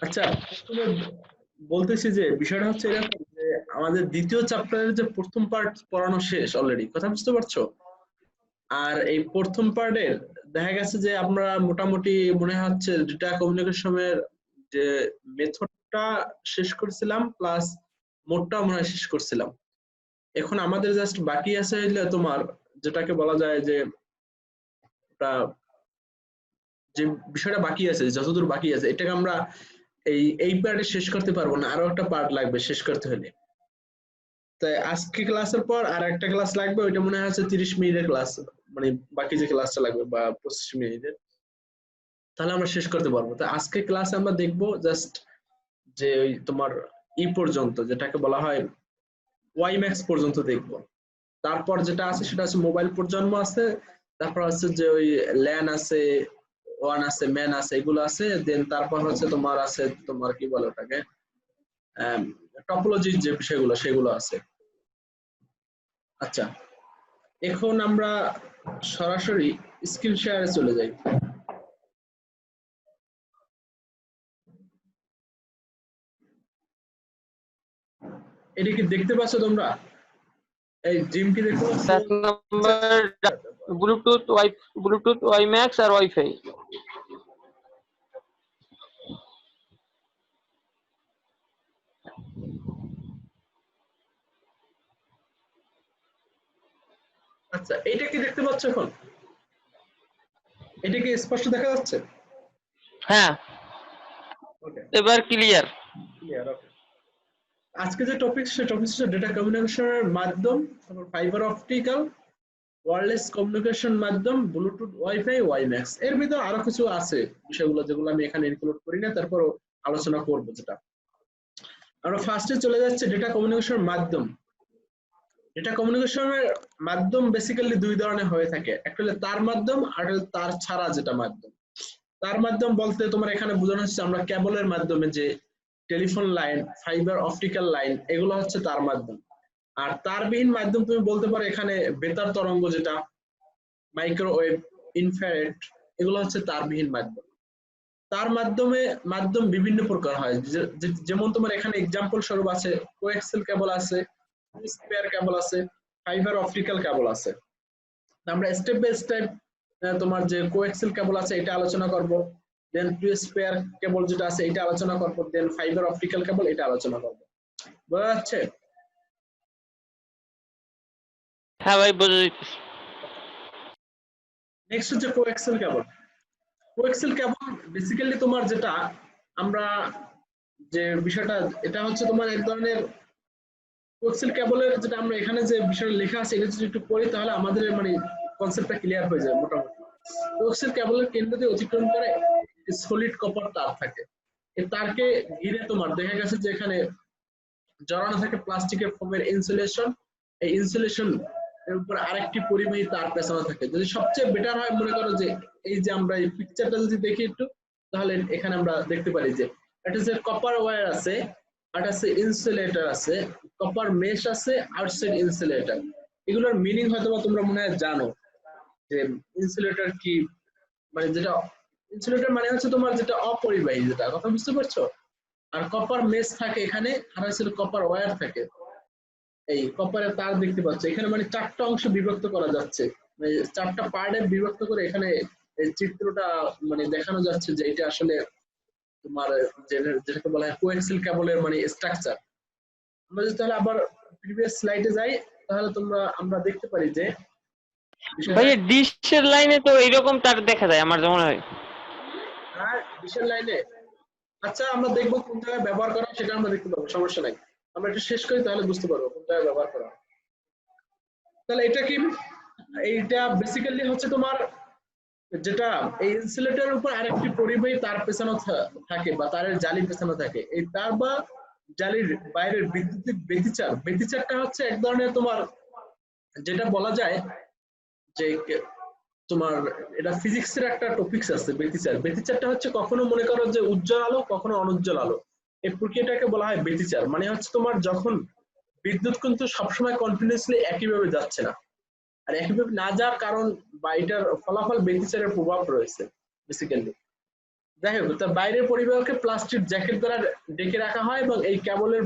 আচ্ছা, প্রথমে বলতেছি যে বিষয়টা হচ্ছে এরকম যে আমাদের দ্বিতীয় চ্যাপ্টারের যে প্রথম পার্ট পড়ানো শেষ অলরেডি, কথা বুঝতে পারছো? আর এই প্রথম পার্টের দেখা গেছে যে আমরা মোটামুটি মনে হচ্ছে ডেটা কমিউনিকেশনের যে মেথডটা শেষ করছিলাম, প্লাস মোডটা মনে হয় শেষ করছিলাম। এখন আমাদের জাস্ট বাকি আছে হইলে তোমার যেটাকে বলা যায় যে ওটা, যে বিষয়টা বাকি আছে, যতদূর বাকি আছে এটাকে আমরা এই পার্টে শেষ করতে পারবো না, আরো একটা পার্ট লাগবে শেষ করতে হলে। তাই আজকে ক্লাসের পর আর একটা ক্লাস লাগবে, ওইটা মনে হয় 30 মিনিটের ক্লাস, মানে বাকি যে ক্লাসটা লাগবে বা 25 মিনিটের, তাহলে আমরা শেষ করতে পারবো। তো আজকে ক্লাসে আমরা দেখবো জাস্ট যে ওই তোমার পর্যন্ত, যেটাকে বলা হয় ওয়াই ম্যাক্স পর্যন্ত দেখবো। তারপর যেটা আছে সেটা আছে মোবাইল প্রজন্ম আছে, তারপর হচ্ছে যে ওই ল্যান আছে, ওয়ান আছে, ম্যান আছে, এগুলো আছে। দেন তারপর হচ্ছে তোমার আছে তোমার কি বলে ওটাকে, টপোলজির যে বিষয়গুলো সেগুলো আছে। আচ্ছা, এখন আমরা সরাসরি স্ক্রিন শেয়ারে চলে যাই। এটা কি দেখতে পাচ্ছ তোমরা? এই জিম কি দেখতে পাচ্ছ? এক নম্বর ব্লুটুথ ওয়াইম্যাক্স আর ওয়াইফাই। আচ্ছা, এটা কি দেখতে পাচ্ছ এখন? এটা কি স্পষ্ট দেখা যাচ্ছে? হ্যাঁ, ওকে, এবার ক্লিয়ার। ক্লিয়ার। ওকে, আজকে যে টপিক সে টপিক হচ্ছে ডেটা কমিউনিকেশনের মাধ্যম, তারপর ফাইবার অপটিক্যাল, ওয়্যারলেস কমিউনিকেশন মাধ্যম, ব্লুটুথ, ওয়াইফাই, ওয়াইম্যাক্স। এর ভিতরে আরো কিছু আছে বিষয়গুলো যেগুলো আমি এখানে ইনক্লুড করি না, তারপরও আলোচনা করব। যেটা আমরা ফার্স্টে চলে যাচ্ছে ডেটা কমিউনিকেশন মাধ্যম। ডেটা কমিউনিকেশনের মাধ্যম বেসিক্যালি দুই ধরনের হয়ে থাকে, একটা হলো তার মাধ্যম, আর হলো তার ছাড়া যেটা মাধ্যম। তার মাধ্যম বলতে তোমার এখানে বোঝানো হচ্ছে আমরা কেবলের মাধ্যমে যে telephone line, fibre optical line, এগুলো হচ্ছে তার মাধ্যম। আর তারবিহীন মাধ্যম তুমি বলতে পারো এখানে বেতার তরঙ্গ, যেটা মাইক্রোওয়েভ, ইনফ্রারেড, এগুলো হচ্ছে তারবিহীন মাধ্যম। তার মাধ্যমে মাধ্যম বিভিন্ন প্রকার হয়, যেমন তোমার এখানে এক্সাম্পল স্বরূপ আছে কোএক্সেল কেবল আছে, স্পেয়ার কেবল আছে, ফাইবার অপটিক্যাল কেবল আছে। আমরা স্টেপ বাই স্টেপ তোমার যে কোএক্সেল কেবল আছে এটা আলোচনা করব, দেন টু স্পেয়ার কেবল যেটা আছে এটা আলোচনা করব, দেন ফাইবার অপটিক্যাল কেবল এটা আলোচনা করব। বোঝা যাচ্ছে? হ্যাঁ ভাই, বুঝে দিচ্ছি। নেক্সট হচ্ছে কোএক্সেল কেবল। কোএক্সেল কেবল বেসিক্যালি তোমার যেটা আমরা যে বিষয়টা, এটা হচ্ছে তোমার এক ধরনের কোএক্সেল কেবলের যেটা আমরা এখানে যে বিষয়টা লেখা আছে এটা যদি একটু পড়ি তাহলে আমাদের মানে কনসেপ্টটা ক্লিয়ার হয়ে যায় মোটামুটি। কোএক্সেল কেবলের কেন্দ্র দিয়ে অতিক্রম করে সলিড কপার তার থাকে। এই তারকে ঘিরে তোমার দেখা গেছে যে এখানে জড়ানো থাকে প্লাস্টিকের ফোমের ইনসুলেশন। এই ইনসুলেশন এর উপর আরেকটি পরিবাহী তার পেছানো থাকে। যদি সবচেয়ে বেটার হয় মনে করো যে এই যে আমরা এই পিকচারটা যদি দেখি একটু, তাহলে এখানে আমরা দেখতে পারি যে এটা যে কপার ওয়্যার আছে, আর আছে ইনসুলেটর আছে, কপার মেশ আছে, আউটসাইড ইনসুলেটর। এগুলোর মিনিং হয়তো তোমরা মনে হয় জানো যে ইনসুলেটর কি, মানে যেটা ইনসুলেটর মানে হচ্ছে তোমার যেটা অপরিবাহী, যেটা কথা বুঝতে পারছো। আর কপার মেশ থাকে এখানে, আর হচ্ছে কপার ওয়্যার থাকে। এই কপারের তার দেখতে পাচ্ছ এখানে, মানে চারটা অংশ বিভক্ত করা যাচ্ছে, মানে চারটা পার্টে বিভক্ত করে এখানে এই চিত্রটা মানে দেখানো যাচ্ছে যে এটা আসলে তোমার যেটাকে বলা হয় কোএক্সিল কেবলের মানে স্ট্রাকচার। আমরা যদি তাহলে আবার প্রিভিয়াস স্লাইডে যাই, তাহলে আমরা দেখতে পারি যে ভাই বিষয়টা ডিশের লাইনে তো এইরকম তার দেখা যায় আমার মনে হয়। আর ডিশের লাইনে। আচ্ছা, আমরা দেখবো কোন জায়গায় ব্যবহার করা হয়, সেটা আমরা দেখতে পাবো, সমস্যা নাই। আমরা একটু শেষ করি তাহলে বুঝতে পারবো কোন জায়গায় ব্যবহার করা হয়। তাহলে এটা কি, এইটা বেসিক্যালি হচ্ছে তোমার যেটা এই ইনসুলেটরের উপর আরেকটি পরিবাহী তার পেছানো থাকে বা তারের জালি পেছানো থাকে। এই তার বা জালির বাইরের বিদ্যুতিক ব্যতিচার, ব্যতিচারটা হচ্ছে এক ধরনের তোমার যেটা বলা যায় যে তোমার এটা ফিজিক্সের একটা টপিকস আছে ব্যতিচার। ব্যতিচারটা হচ্ছে কখনো মনে করো যে উজ্জ্বল আলো, কখনো অনুজ্জ্বল আলো, এই প্রক্রিয়াটাকে বলা হয় ব্যতিচার। মানে হচ্ছে তোমার যখন বিদ্যুৎ কিন্তু সবসময় কন্টিনিউসলি একইভাবে যাচ্ছে না, আর একইভাবে না যাওয়ার কারণ বা এটার ফলাফল ব্যতিচারের প্রভাব রয়েছে বেসিক্যালি। যাই হোক, তার বাইরের পরিবাহকে প্লাস্টিক জ্যাকেট দ্বারা ঢেকে রাখা হয় এবং এই কেবলের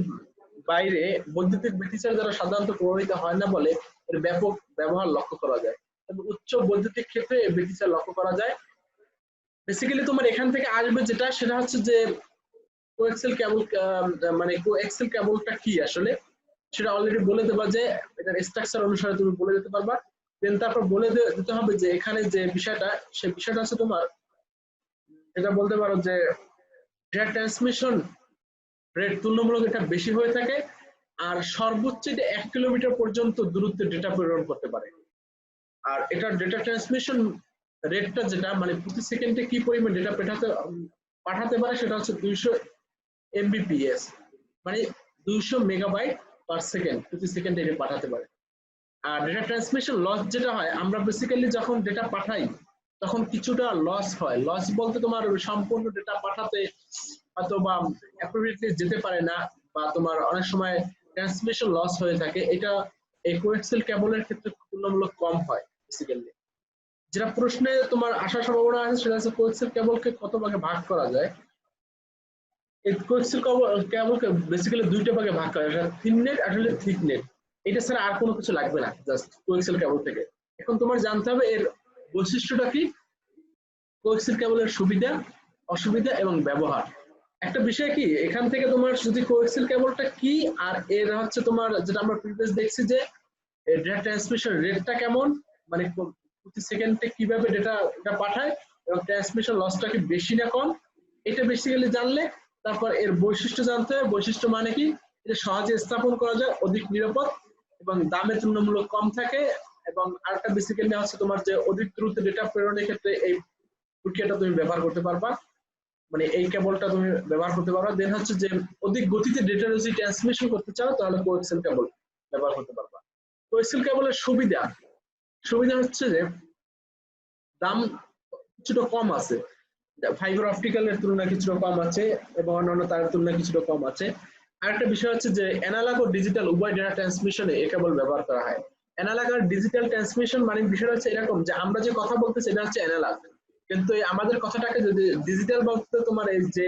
বাইরে বৈদ্যুতিক ব্যতিচার দ্বারা সাধারণত প্রভাবিত হয় না বলে এর ব্যাপক ব্যবহার লক্ষ্য করা যায়। তবে উচ্চ বৈদ্যুতিক ক্ষেত্রে এই ব্যতিচার লক্ষ্য করা যায়। বেসিক্যালি তোমার এখান থেকে আসবে যেটা, সেটা হচ্ছে যে কোএক্সেল কেবল, মানে কোএক্সেল কেবলটা কি আসলে সেটা অলরেডি বলে দেবা, যে এটার স্ট্রাকচার অনুসারে তুমি বলে দিতে পারবা। দেন তারপর বলে দিতে হবে যে এখানে যে বিষয়টা, সেই বিষয়টা হচ্ছে তোমার এটা বলতে পারো যে ডেটা ট্রান্সমিশন রেট তুলনামূলক এটা বেশি হয়ে থাকে, আর সর্বোচ্চ এটা 1 কিলোমিটার পর্যন্ত দূরত্বে ডেটা প্রেরণ করতে পারে। আর এটা ডেটা ট্রান্সমিশন রেটটা যেটা মানে প্রতি সেকেন্ডে কি পরিমাণ ডেটা পাঠাতে পারে সেটা হচ্ছে 200 এমবিপিএস, মানে 200 মেগাবাইট পার সেকেন্ড প্রতি সেকেন্ডে এটা পাঠাতে পারে। আর ডেটা ট্রান্সমিশন লস যেটা হয়, আমরা বেসিক্যালি যখন ডেটা পাঠাই তখন কিছুটা লস হয়। লস বলতে তোমার সম্পূর্ণ ডেটা পাঠাতে হয়তো বা অ্যাপ্রোপ্রিয়েটলি যেতে পারে না, বা তোমার অনেক সময় ট্রান্সমিশন লস হয়ে থাকে। এটা এই কোএক্সেল কেবলের ক্ষেত্রে তুলনামূলক কম হয় বেসিক্যালি। যেটা প্রশ্নে তোমার আসার সম্ভাবনা আছে সেটা হচ্ছে কোএক্সেল কেবলকে কত ভাগে ভাগ করা যায়। এই কোএক্সেল কেবলকে বেসিক্যালি দুইটা ভাগে ভাগ করা যায়, থিন নেট আর হলো থিক নেট। এটা ছাড়া আর কোনো কিছু লাগবে না জাস্ট কোএক্সেল কেবল থেকে। এখন তোমার জানতে হবে এর বৈশিষ্ট্যটা কি, কোএক্সেল কেবলের সুবিধা, অসুবিধা এবং ব্যবহার। একটা বিষয় কি, এখান থেকে তোমার যদি কোএক্সেল কেবলটা কি আর এর হচ্ছে তোমার যেটা আমরা প্রিভিয়াস দেখছি যে ডেটা ট্রান্সমিশন রেটটা কেমন, মানে প্রতি সেকেন্ডে কিভাবে ডেটা পাঠায় এবং ট্রান্সমিশন লসটা কি বেশি না কম, এটা বেসিক্যালি জানলে তারপর এর বৈশিষ্ট্য জানতে হবে। বৈশিষ্ট্য মানে কি, এটা সহজে স্থাপন করা যায়, অধিক নিরাপদ এবং দামে তুলনামূলক কম থাকে, এবং আরেকটা বেসিক্যালি হচ্ছে তোমার যে অধিক দ্রুত ডেটা প্রেরণের ক্ষেত্রে এই প্রক্রিয়াটা তুমি ব্যবহার করতে পারবা, মানে এই কেবলটা তুমি ব্যবহার করতে পারবা। দেন হচ্ছে যে অধিক গতিতে ডেটা যদি ট্রান্সমিশন করতে চাও তাহলে কোএক্সেল কেবল ব্যবহার করতে পারবা। কোএক্সেল কেবলের সুবিধা, সুবিধা হচ্ছে যে দাম কিছুটা কম আছে, ফাইবার অপটিক্যালের তুলনায় কিছুটা কম আছে এবং অন্যান্য তারের তুলনায় কিছুটা কম আছে। আরেকটা বিষয় হচ্ছে যে অ্যানালগ ও ডিজিটাল উভয় ডেটা ট্রান্সমিশনে এই কেবল ব্যবহার করা হয়। অ্যানালগ আর ডিজিটাল ট্রান্সমিশন মানে বিষয়টা হচ্ছে এরকম যে আমরা যে কথা বলতেছি এটা হচ্ছে অ্যানালগ, কিন্তু আমাদের কথাটাকে যদি ডিজিটাল বলতে তোমার এই যে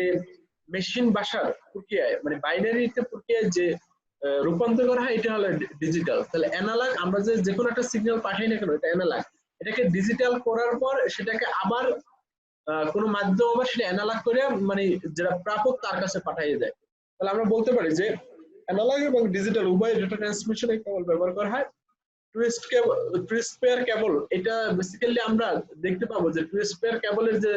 মেশিন ভাষার প্রক্রিয়ায় মানে বাইনারি প্রক্রিয়ায় যে রূপান্তর করা হয় এটা হলো ডিজিটাল। তাহলে অ্যানালগ আমরা যে কোনো একটা সিগন্যাল পাঠাই না কেন এটা অ্যানালগ, এটাকে ডিজিটাল করার পর সেটাকে আবার কোনো মাধ্যম আবার সেটা অ্যানালগ করে মানে যেটা প্রাপক তার কাছে পাঠিয়ে দেয়। তাহলে আমরা বলতে পারি যে অ্যানালগ এবং ডিজিটাল উভয় ডেটা ট্রান্সমিশনে কেবল ব্যবহার করা হয়। টুইস্ট পেয়ার কেবল, এটা বেসিক্যালি আমরা দেখতে পাবো যে টুইস্ট পেয়ার কেবলের যে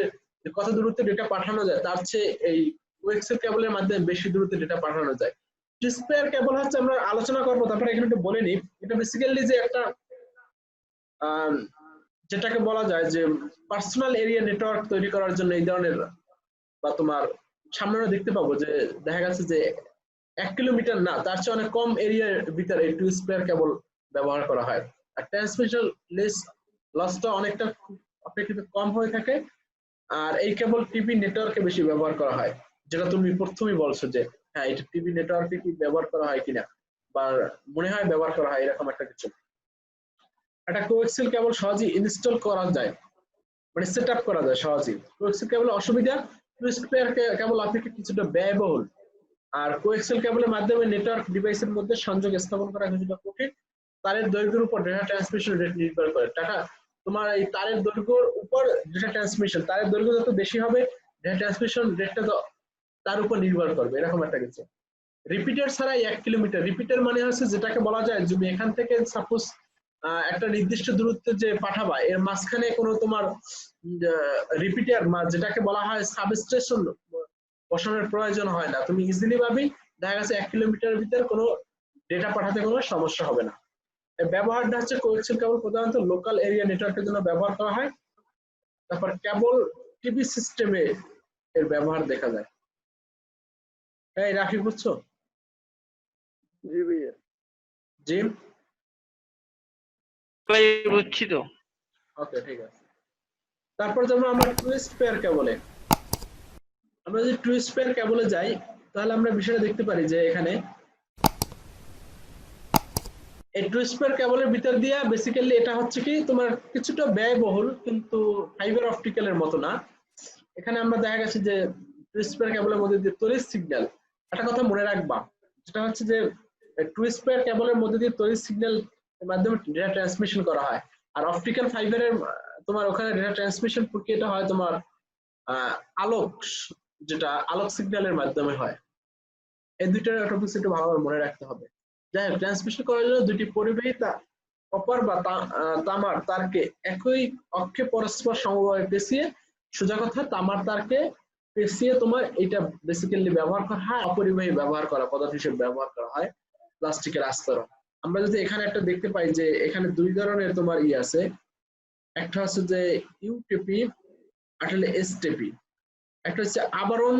কত দূরত্বে ডেটা পাঠানো যায় তার চেয়ে এই কোএক্সেল কেবলের মাধ্যমে বেশি দূরত্বে ডেটা পাঠানো যায়। টুইস্ট পেয়ার কেবল হচ্ছে আমরা আলোচনা করবো, তারপরে এখানে একটু বলে নিই। এটা বেসিক্যালি যে একটা যেটাকে বলা যায় যে পার্সোনাল এরিয়া নেটওয়ার্ক তৈরি করার জন্য এই ধরনের, বা তোমার সামনে দেখতে পাবো যে দেখা গেছে যে 1 কিলোমিটার না তার চেয়ে অনেক কম এরিয়ার ভিতরে টুইস্ট পেয়ার কেবল ব্যবহার করা হয়। আর ট্রান্সমিশন লসটা অনেকটা অপেক্ষিত কম হয়ে থাকে। আর এই কেবল টিভি নেটওয়ার্কে বেশি ব্যবহার করা হয়, যেটা তুমি প্রথমেই বলছো যে হ্যাঁ এটা টিভি নেটওয়ার্কে কি ব্যবহার করা হয় কিনা, বা মনে হয় ব্যবহার করা হয় এরকম একটা কিছু। একটা কোএক্সেল কেবল সহজেই ইনস্টল করা যায়, মানে সেট আপ করা যায় সহজেই। কোএক্সেল কেবল অসুবিধা, টুইস্ট পেয়ার কেবল অপেক্ষা কিছুটা ব্যয়বহুল, আর কোএক্সেল কেবলের মাধ্যমে নেটওয়ার্ক ডিভাইসের মধ্যে সংযোগ স্থাপন করা কিছুটা কঠিন। তারের দৈর্ঘ্যের উপর ডেটা ট্রান্সমিশন রেট নির্ভর করে। তোমার এই তারের দৈর্ঘ্যের উপর ডেটা ট্রান্সমিশন, তারের দৈর্ঘ্য যত বেশি হবে ডেটা ট্রান্সমিশন রেটটা তো তার উপর নির্ভর করবে, এরকম একটা কিছু। রিপিটার ছাড়াই 1 কিলোমিটার, রিপিটার মানে হচ্ছে যেটাকে বলা যায় তুমি এখান থেকে সাপোজ একটা নির্দিষ্ট দূরত্বে যে পাঠাবা এর মাঝখানে কোনো তোমার রিপিটার যেটাকে বলা হয় সাবস্টেশন বসানোর প্রয়োজন হয় না, তুমি ইজিলি ভাবে দেখা গেছে 1 কিলোমিটার ভিতরে কোনো ডেটা পাঠাতে কোনো সমস্যা হবে না। ব্যবহারটা হচ্ছে কোএক্সেল কেবল প্রধানত লোকাল এরিয়া নেটওয়ার্কের জন্য ব্যবহার করা হয়। তারপর কেবল টিভি সিস্টেমে এর ব্যবহার দেখা যায়। এই রাখি বুঝছো? জি ভাইয়া। জি ভাই বুঝছি তো। ওকে ঠিক আছে। তারপর যেমন আমরা টুইস্ট পেয়ার কেবলে, আমরা যদি টুইস্ট পেয়ার কেবলে যাই তাহলে আমরা বিষয়টা দেখতে পারি যে এখানে এই টুইস্ট পেয়ার কেবলের ভিতর দিয়ে বেসিক্যালি এটা হচ্ছে কি তোমার কিছুটা ব্যয়বহুল, কিন্তু ফাইবার অপটিক্যালের মতো না। এখানে আমরা দেখা গেছে যে টুইস্ট পেয়ার কেবলের মধ্যে দিয়ে তড়িৎ সিগন্যাল, একটা কথা মনে রাখবা, যেটা হচ্ছে যে টুইস্ট পেয়ার কেবলের মধ্যে দিয়ে তড়িৎ সিগন্যাল এর মাধ্যমে ডেটা ট্রান্সমিশন করা হয়। আর অপটিক্যাল ফাইবারের তোমার ওখানে ডেটা ট্রান্সমিশন প্রক্রিয়াটা হয় তোমার আলোক, যেটা আলোক সিগন্যালের মাধ্যমে হয়। এই দুইটার টপিক একটু ভালোভাবে মনে রাখতে হবে। যাই হোক, ট্রান্সমিশন করার জন্য দুটি পরিবাহী কপার বা তামার তারকে একই অক্ষে পরস্পর সমভাবে পেঁচিয়ে, সোজা কথা তামার তারকে পেঁচিয়ে তোমার এটা বেসিক্যালি ব্যবহার করা হয়, অপরিবাহী ব্যবহার করা পদার্থ হিসেবে ব্যবহার করা হয় প্লাস্টিকের আস্তরণ। আমরা যদি এখানে একটা দেখতে পাই যে এখানে দুই ধরনের তোমার আছে, একটা হচ্ছে যে ইউটিপি আর হলো এসটিপি। একটা হচ্ছে আবরণ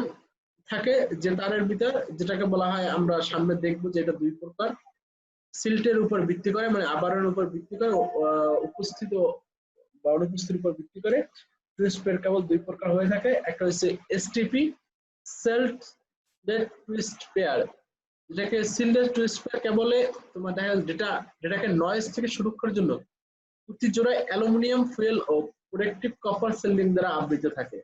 থাকে যে তারের ভিতর, যেটাকে বলা হয়, আমরা সামনে দেখবো যে এটা দুই প্রকার, সিল্টের উপর ভিত্তি করে, মানে আবরণের উপর ভিত্তি করে, উপস্থিত বা অনুপস্থিতির উপর ভিত্তি করে টুইস্ট পেয়ার কেবল দুই প্রকার হয়ে থাকে। একটা হচ্ছে এসটিপি, সেল্ফ টুইস্ট পেয়ার, যেটাকে সিল্ডেড টুইস্ট পেয়ার কেবলে তোমার দেখা ডেটাকে নয়েজ থেকে সুরক্ষার জন্য প্রতি জোড়ায় অ্যালুমিনিয়াম ফুয়েল ও প্রোটেক্টিভ কপার সেল্ডিং দ্বারা আবৃত থাকে।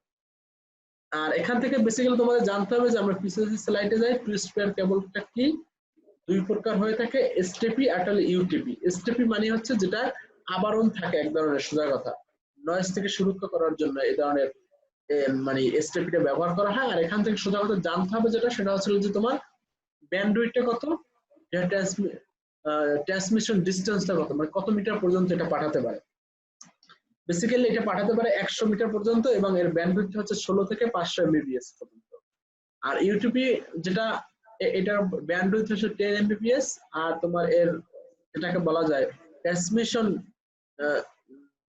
আর এখান থেকে বেসিক্যালি তোমাদের জানতে হবে যে আমরা পিসিএসি স্লাইডে যাই, টুইস্ট পেয়ার কেবলটা কি, দুই প্রকার হয়ে থাকে, এসটিপি আর ইউটিপি। এসটিপি মানে হচ্ছে যেটা আবরণ থাকে এক ধরনের, সোজা কথা নয়েজ থেকে সুরক্ষা করার জন্য এই ধরনের মানে এসটিপিটা ব্যবহার করা হয়। আর এখান থেকে সোজা কথা জানতে হবে যেটা, সেটা হচ্ছে যে তোমার ব্যান্ডউইথটা কত, ট্রান্সমিশন ডিসটেন্সটা কত, মানে কত মিটার পর্যন্ত এটা পাঠাতে পারে। বেসিক্যালি এটা পাঠাতে পারে 100 মিটার পর্যন্ত, এবং এর ব্যান্ডউইথ হচ্ছে 16 থেকে 500 এমবিপিএস পর্যন্ত। আর ইউটিপি যেটা, এটার ব্যান্ডউইথ হচ্ছে 10 এমবিপিএস, আর তোমার এর এটাকে বলা যায় ট্রান্সমিশন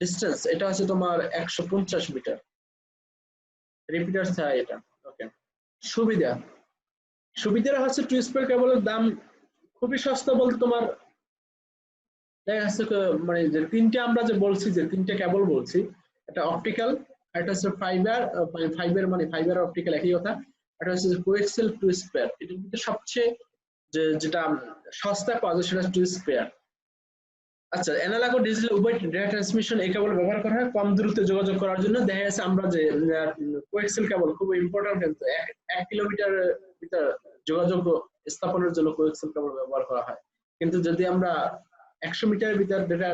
ডিসটেন্স, এটা হচ্ছে তোমার 150 মিটার। রিপিটার ছাড়া এটা। ওকে, সুবিধা হচ্ছে টুইস্ট পেয়ার কেবলের দাম খুবই সস্তা বলতে তোমার দেখা যাচ্ছে মানে যে তিনটে আমরা যে বলছি, যে তিনটে কেবল বলছি, এটা অপটিক্যাল, এটা হচ্ছে ফাইবার, মানে ফাইবার অপটিক্যাল একই কথা, এটা হচ্ছে কোএক্সেল টুইস্ট পেয়ার। এটার মধ্যে সবচেয়ে যেটা সস্তা পাওয়া যায় সেটা টুইস্ট পেয়ার। আচ্ছা, অ্যানালগ ও ডিজিটাল উভয় ডেটা ট্রান্সমিশন এই কেবল ব্যবহার করা হয় কম দূরত্বে যোগাযোগ করার জন্য। দেখা যাচ্ছে আমরা যে কোএক্সেল কেবল খুব ইম্পর্টেন্ট, কিন্তু 1 কিলোমিটার ভিতর যোগাযোগ স্থাপনের জন্য কোএক্সেল কেবল ব্যবহার করা হয়। কিন্তু যদি আমরা 100 মিটারের ভিতর ডেটা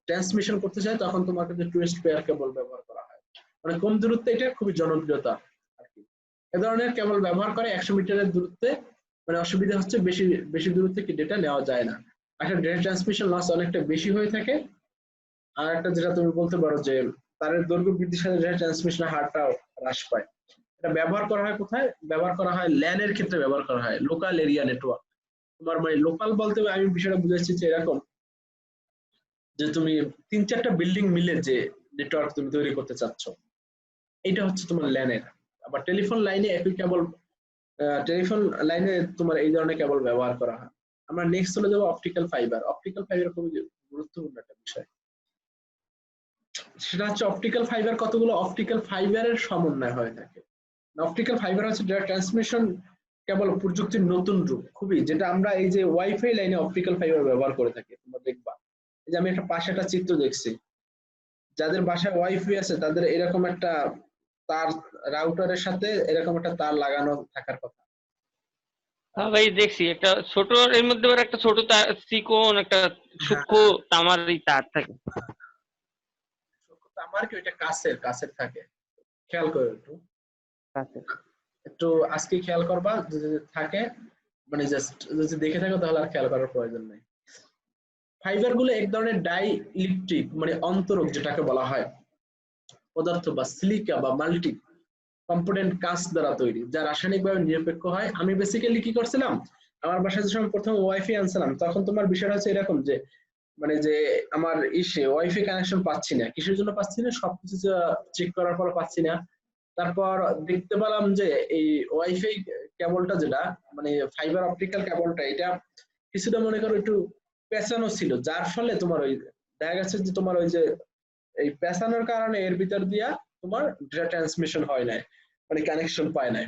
ট্রান্সমিশন করতে চাই, তখন তোমার কাছে টুইস্ট পেয়ার কেবল ব্যবহার করা হয়। মানে কম দূরত্বে এটা খুবই জনপ্রিয়তা আর কি। এ ধরনের কেবল ব্যবহার করে 100 মিটারের দূরত্বে, মানে অসুবিধা হচ্ছে বেশি দূরত্বে কি ডেটা নেওয়া যায় না। একটা ডেটা ট্রান্সমিশন লস অনেকটা বেশি হয়ে থাকে। আর একটা যেটা তুমি বলতে পারো যে তারের দৈর্ঘ্য বৃদ্ধির সাথে ডেটা ট্রান্সমিশনের হারটাও হ্রাস পায়। এটা ব্যবহার করা হয় কোথায়? ব্যবহার করা হয় ল্যানের ক্ষেত্রে, ব্যবহার করা হয় লোকাল এরিয়া নেটওয়ার্ক। তোমার মানে লোকাল বলতে আমি বিষয়টা বুঝাচ্ছি যে এরকম যে তুমি 3-4টা বিল্ডিং মিলে যে নেটওয়ার্ক তুমি তৈরি করতে চাচ্ছ, এটা হচ্ছে তোমার ল্যানের। আবার টেলিফোন লাইনে একই কেবল, টেলিফোন লাইনে তোমার এই ধরনের কেবল ব্যবহার করা হয়। আমরা নেক্সট চলে যাবো অপটিক্যাল ফাইবার। অপটিক্যাল ফাইবার খুবই গুরুত্বপূর্ণ একটা বিষয়। সেটা হচ্ছে অপটিক্যাল ফাইবার কতগুলো অপটিক্যাল ফাইবারের সমন্বয় হয়ে থাকে। অপটিক্যাল ফাইবার হচ্ছে ডেটা ট্রান্সমিশন কেবল প্রযুক্তির নতুন রূপ, খুবই, যেটা আমরা এই যে ওয়াইফাই লাইনে অপটিক্যাল ফাইবার ব্যবহার করে থাকি। তোমরা দেখবা এই যে আমি একটা পাশে একটা চিত্র দেখছি, যাদের বাসায় ওয়াইফাই আছে তাদের এরকম একটা তার, রাউটারের সাথে এরকম একটা তার লাগানো থাকার কথা। হ্যাঁ ভাই, দেখছি একটা ছোট, এর মধ্যে আবার একটা ছোট তার, চিকন একটা সূক্ষ্ম তামার তার থাকে। আমার কি ওইটা কাছের থাকে, খেয়াল করো একটু আজকে খেয়াল করবা যদি থাকে, মানে জাস্ট যদি দেখে থাকো তাহলে আর খেয়াল করার প্রয়োজন নেই। ফাইবার গুলো এক ধরনের ডাই ইলেকট্রিক, মানে অন্তরক যেটাকে বলা হয় পদার্থ বা সিলিকা বা মাল্টি কম্পোনেন্ট কাঁচ দ্বারা তৈরি, যা রাসায়নিকভাবে নিরপেক্ষ হয়। আমি বেসিক্যালি কি করছিলাম, আমার বাসায় যখন প্রথম ওয়াইফাই আনছিলাম, তখন তোমার বিষয়টা হচ্ছে এরকম যে মানে যে আমার ওয়াইফাই কানেকশন পাচ্ছি না, কিসের জন্য পাচ্ছি না, সবকিছু চেক করার পর পাচ্ছি না। তারপর দেখতে পেলাম যে এই ওয়াইফাই কেবলটা যেটা মানে ফাইবার অপটিক্যাল কেবলটা, এটা কিছুটা মনে করো একটু পেঁচানো ছিল, যার ফলে তোমার ওই দেখা গেছে যে তোমার ওই যে এই পেঁচানোর কারণে এর ভিতর দিয়া তোমার ডেটা ট্রান্সমিশন হয় নাই, মানে কানেকশন পায় নাই।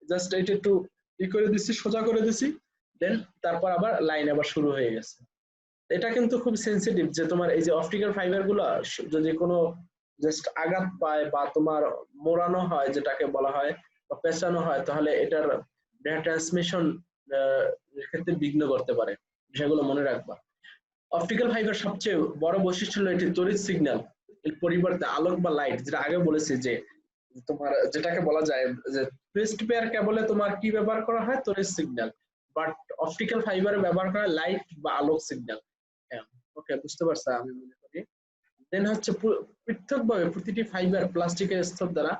জাস্ট এটা একটু ই করে দিচ্ছি, সোজা করে দিচ্ছি, দেন তারপর আবার লাইন আবার শুরু হয়ে গেছে। এটা কিন্তু খুব সেন্সিটিভ যে তোমার এই যে অপটিক্যাল ফাইবার গুলো যদি কোনো জাস্ট আঘাত পায় বা তোমার মোড়ানো হয় যেটাকে বলা হয় বা পেঁচানো হয়, তাহলে এটার ডেটা ট্রান্সমিশন ক্ষেত্রে বিঘ্ন করতে পারে। বিষয়গুলো মনে রাখবা। অপটিক্যাল ফাইবার সবচেয়ে বড় বৈশিষ্ট্য হলো এটি তড়িৎ সিগন্যাল এর পরিবর্তে আলোক বা লাইট, যেটা আগে বলেছি যে তোমার যেটাকে বলা যায় যে ফেস্ট পেয়ার কেবলে তোমার কি ব্যবহার করা হয়, তড়িৎ সিগন্যাল, বাট অপটিক্যাল ফাইবারে ব্যবহার করা হয় লাইট বা আলোক সিগন্যাল। ওকে, বুঝতে পারছো আমি মনে করি। দেন হচ্ছে পৃথকভাবে প্রতিটি ফাইবার প্লাস্টিকের স্তর দ্বারা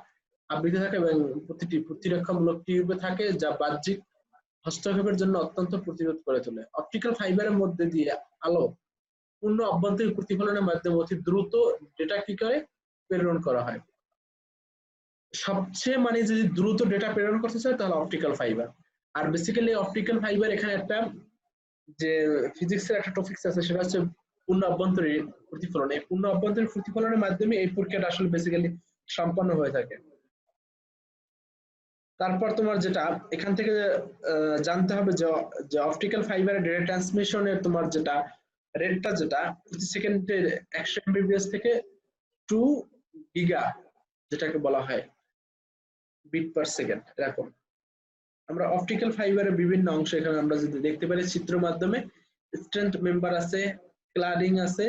আবৃত থাকে এবং প্রতিটি প্রতিরক্ষামূলক টিউবে থাকে, যা বাহ্যিক হস্তক্ষেপের জন্য অত্যন্ত প্রতিরোধ করে তোলে। অপটিক্যাল ফাইবারের মধ্যে দিয়ে আলো পূর্ণ অভ্যন্তরীণ প্রতিফলনের মাধ্যমে অতি দ্রুত ডেটা কি করে প্রেরণ করা হয়। সবচেয়ে মানে যদি দ্রুত ডেটা প্রেরণ করতে চায় তাহলে অপটিক্যাল ফাইবার। আর বেসিক্যালি অপটিক্যাল ফাইবার এখানে একটা যে ফিজিক্সের একটা টপিক আছে, সেটা হচ্ছে পূর্ণ অভ্যন্তরীণ প্রতিফলন। এই পূর্ণ অভ্যন্তরীণ প্রতিফলনের মাধ্যমে এই প্রক্রিয়াটা আসলে বেসিক্যালি সম্পন্ন হয়ে থাকে। তারপর তোমার যেটা এখান থেকে জানতে হবে যে অপটিক্যাল ফাইবারের ডেটা ট্রান্সমিশনের তোমার যেটা রেটটা যেটা প্রতি সেকেন্ডে 100 এমবিপিএস থেকে 2 গিগা যেটাকে বলা হয় বিট পার সেকেন্ড এরকম। আমরা অপটিক্যাল ফাইবারের বিভিন্ন অংশ এখানে আমরা যদি দেখতে পারি চিত্র মাধ্যমে, স্ট্রেন্থ মেম্বার আছে, ক্লাডিং আছে,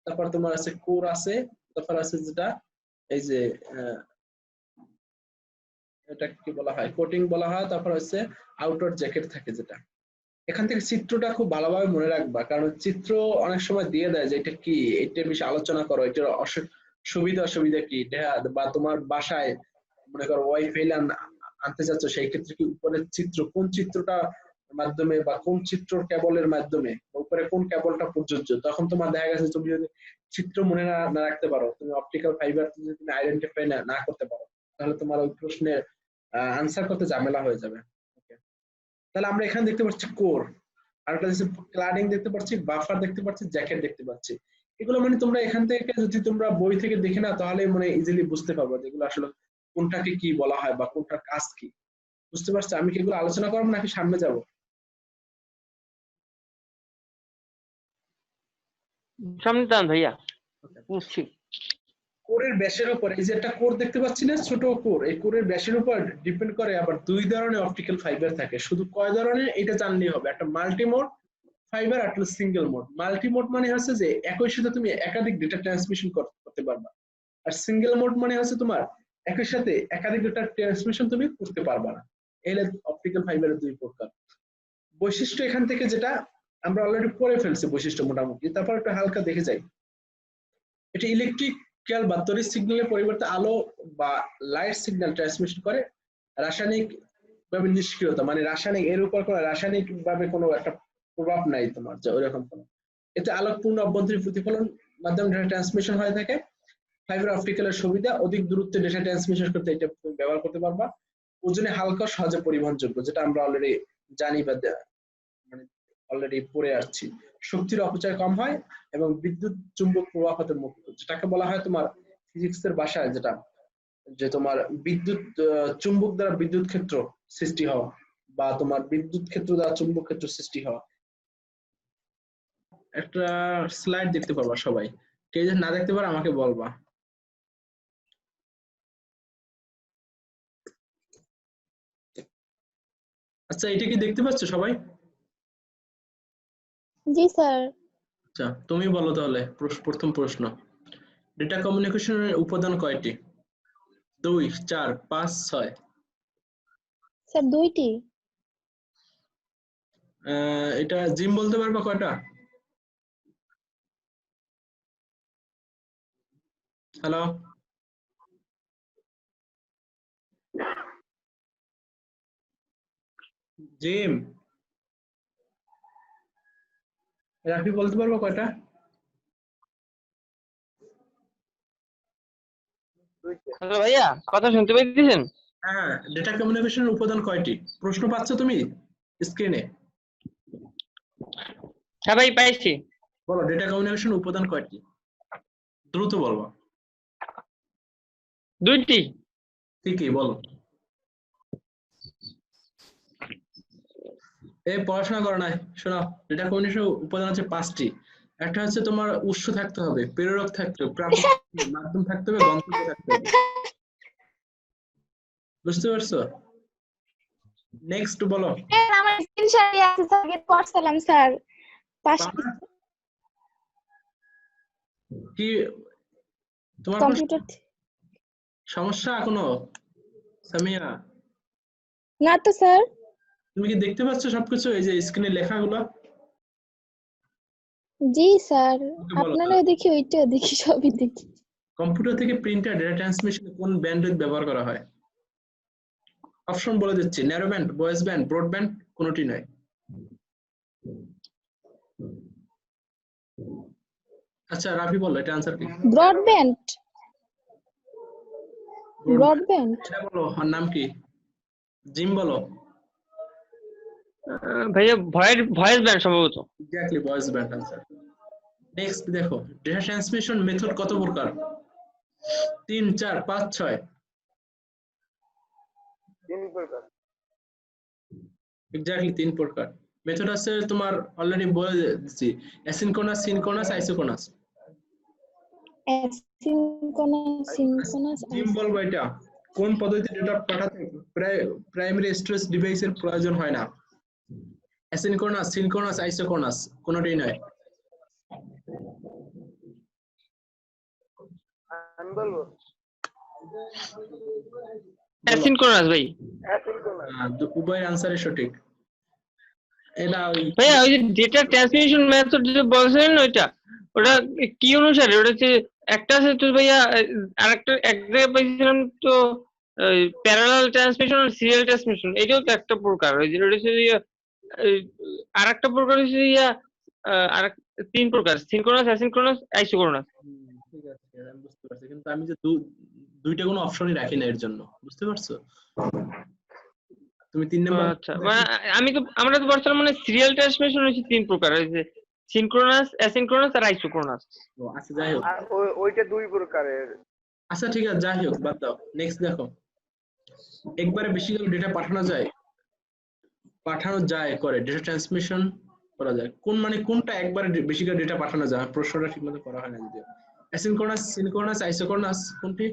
তারপর তোমার আছে কোর আছে, তারপর আছে যেটা এই যে এটা কি বলা হয়, কোটিং বলা হয়, তারপর হচ্ছে আউটার জ্যাকেট থাকে যেটা। এখান থেকে চিত্রটা খুব ভালোভাবে মনে রাখবা, কারণ চিত্র অনেক সময় দিয়ে দেয় যে এটা কি, এটা বেশি আলোচনা করো, এটার সুবিধা অসুবিধা কি, বা তোমার বাসায় মনে করো ওয়াইফাই আনতে চাচ্ছ, সেই ক্ষেত্রে কি উপরের চিত্র কোন চিত্রটা মাধ্যমে বা কোন চিত্র কেবলের মাধ্যমে উপরে কোন কেবলটা প্রযোজ্য, তখন তোমার দেখা গেছে তুমি যদি চিত্র মনে না রাখতে পারো, তুমি অপটিক্যাল ফাইবার যদি তুমি আইডেন্টিফাই না করতে পারো, তাহলে তোমার ওই প্রশ্নের আনসার করতে ঝামেলা হয়ে যাবে। তাহলে আমরা এখানে দেখতে পাচ্ছি কোর, আর একটা হচ্ছে ক্লাডিং দেখতে পাচ্ছি, বাফার দেখতে পাচ্ছি, জ্যাকেট দেখতে পাচ্ছি। এগুলো মানে তোমরা এখান থেকে যদি তোমরা বই থেকে দেখে না, তাহলে মানে ইজিলি বুঝতে পারবো যেগুলো আসলে কোনটাকে কি বলা হয় বা কোনটার কাজ কি। বুঝতে পারছো আমি কি এগুলো আলোচনা করবো নাকি সামনে যাব? সামনে যান ভাইয়া, বুঝছি। কোরের ব্যাসের উপর এই যে একটা কোর দেখতে পাচ্ছি না, ছোট কোর, এই কোরের ব্যাসের উপর ডিপেন্ড করে আবার দুই ধরনের অপটিক্যাল ফাইবার থাকে। শুধু কয় ধরনের এটা জানলেই হবে, একটা মাল্টি মোড ফাইবার আর একটা সিঙ্গেল মোড। মাল্টি মোড মানে হচ্ছে যে একই সাথে তুমি একাধিক ডেটা ট্রান্সমিশন করতে পারবা, আর সিঙ্গেল মোড মানে হচ্ছে তোমার একই সাথে একাধিক ডেটা ট্রান্সমিশন তুমি করতে পারবা না। এই অপটিক্যাল ফাইবারের দুই প্রকার বৈশিষ্ট্য। এখান থেকে যেটা আমরা অলরেডি পড়ে ফেলছি বৈশিষ্ট্য মোটামুটি, তারপর একটা হালকা দেখে যাই। এটা ইলেকট্রিক্যাল বা তড়িৎ সিগন্যালের পরিবর্তে আলো বা লাইট সিগন্যাল ট্রান্সমিশন করে। রাসায়নিক ভাবে নিষ্ক্রিয়তা মানে রাসায়নিক, এর উপর কোনো রাসায়নিক ভাবে কোনো একটা প্রভাব নাই তোমার, যে ওইরকম কোনো। এতে আলোকপূর্ণ অভ্যন্তরীণ প্রতিফলন মাধ্যমে ডেটা ট্রান্সমিশন হয়ে থাকে। ফাইবার অপটিক্যালের সুবিধা, অধিক দূরত্বে ডেটা ট্রান্সমিশন করতে এটা তুমি ব্যবহার করতে পারবা। ওজনে হালকা, সহজে পরিবহনযোগ্য, যেটা আমরা অলরেডি জানি বা মানে অলরেডি পড়ে আসছি। শক্তির অপচয় কম হয় এবং বিদ্যুৎ চুম্বক প্রবাহ হতে মুক্ত, যেটাকে বলা হয় তোমার ফিজিক্সের ভাষায় যেটা, যে তোমার বিদ্যুৎ চুম্বক দ্বারা বিদ্যুৎ ক্ষেত্র সৃষ্টি হওয়া বা তোমার বিদ্যুৎ ক্ষেত্র দ্বারা চুম্বক ক্ষেত্র সৃষ্টি হওয়া। একটা স্লাইড দেখতে পারবা সবাই, কেউ যদি না দেখতে পারো আমাকে বলবা। আচ্ছা, এটা কি দেখতে পাচ্ছ সবাই? জি স্যার। আচ্ছা, তুমি বলো তাহলে প্রথম প্রশ্ন, ডেটা কমিউনিকেশনের উপাদান কয়টি? 2, 4, 5, 6? স্যার দুইটি। এটা জিম বলতে পারবা কয়টা? হ্যালো, জিম, রাফি বলতে পারবো কয়টা? হ্যালো ভাইয়া, কথা শুনতে পাইতেছেন? হ্যাঁ, ডেটা কমিউনিকেশনের উপাদান কয়টি? প্রশ্ন পাচ্ছ তুমি স্ক্রিনে? হ্যাঁ ভাই, পাইছি। বলো ডেটা কমিউনিকেশনের উপাদান কয়টি, দ্রুত বলবা। দুইটি। ঠিকই, বলো। এই পড়াশোনা করো নাই, শোনো, ডেটা কমিউনিকেশনের উপাদান হচ্ছে 5টি। একটা হচ্ছে তোমার উৎস থাকতে হবে, প্রেরক থাকতে হবে, প্রাপক মাধ্যম থাকতে হবে, গন্তব্য থাকতে হবে। বুঝতে পারছো? নেক্সট বলো। স্যার আমার স্ক্রিনশট আছে স্যার, গেট করছিলাম স্যার। পাশে পাবা? কি তোমার কোনো কম্পিউটার সমস্যা এখনো সামিয়া? না তো স্যার। তুমি কি দেখতে পাচ্ছ সবকিছু এই যে স্ক্রিনে লেখাগুলো? জি স্যার, ওকে বলো আপনারাও দেখি ওইটাও দেখি, সবই দেখি। কম্পিউটার থেকে প্রিন্টার ডেটা ট্রান্সমিশনে কোন ব্যান্ডউইথ ব্যবহার করা হয়? অপশন বলে দিচ্ছি, narrow band, voice band, broadband, কোনোটি নয়। আচ্ছা রাফি বলো এটা আনসার কি? ব্রডব্যান্ড। ব্রডব্যান্ড। এটা বলো আর নাম কি? জিম বলো। ভাইয়া ভয়েস ব্যান্ড সম্ভবত। Exactly voice band answer. Next দেখো, ডেটা ট্রান্সমিশন মেথড কত প্রকার? 3, 4, 5, 6? 3 প্রকার। এক্স্যাক্টলি 3 প্রকার। মেথড আছে তোমার অলরেডি বলে দিচ্ছি, asynchronous, synchronous, isochronous. Synchronous. Gym বলবো এটা কোন পদ্ধতিতে ডেটা পাঠাতে প্রাইমারি স্টোরেজ ডিভাইসের প্রয়োজন হয় না? অ্যাসিনক্রোনাস, সিনক্রোনাস, আইসোক্রোনাস, কোনোটাই নয়। আমি বলবো অ্যাসিনক্রোনাস ভাই। অ্যাসিনক্রোনাস। উভয়ের আনসারই সঠিক। এটা ভাইয়া ওই যে ডেটা ট্রান্সমিশন মেথড যেটা বলছিলেন ওইটা, ওটা কি অনুসারে? ওটা হচ্ছে একটা আছে তো ভাইয়া, আরেকটা এক জায়গায় পাইছিলাম তো প্যারালাল ট্রান্সমিশন আর সিরিয়াল ট্রান্সমিশন, এটাও তো একটা প্রকার। ওই যে ওটা হচ্ছে আর একটা প্রকার হচ্ছে আর 3 প্রকার, সিনক্রোনাস, অ্যাসিনক্রোনাস, আইসোক্রোনাস। ঠিক আছে আমি বুঝতে পারছি, কিন্তু আমি যে দুইটা কোনো অপশনই রাখি না এর জন্য, বুঝতে পারছো? তুমি 3 নাম্বার। আচ্ছা, আমরা তো বলছিলাম মানে সিরিয়াল ট্রান্সমিশন হচ্ছে 3 প্রকার, ওই যে সিনক্রোনাস, অ্যাসিনক্রোনাস আর আইসোক্রোনাস। আচ্ছা যাই হোক, আর ওইটা 2 প্রকারের। আচ্ছা ঠিক আছে যাই হোক বাদ দাও। নেক্সট দেখো, একবারে বেশি করে ডেটা পাঠানো যায় করে ডেটা ট্রান্সমিশন করা যায় কোন, মানে কোনটা একবারে বেশি করে ডেটা পাঠানো যায়? প্রশ্নটা ঠিকমতো করা হয় না যদিও। অ্যাসিনক্রোনাস, সিনক্রোনাস, আইসোক্রোনাস, কোনটি?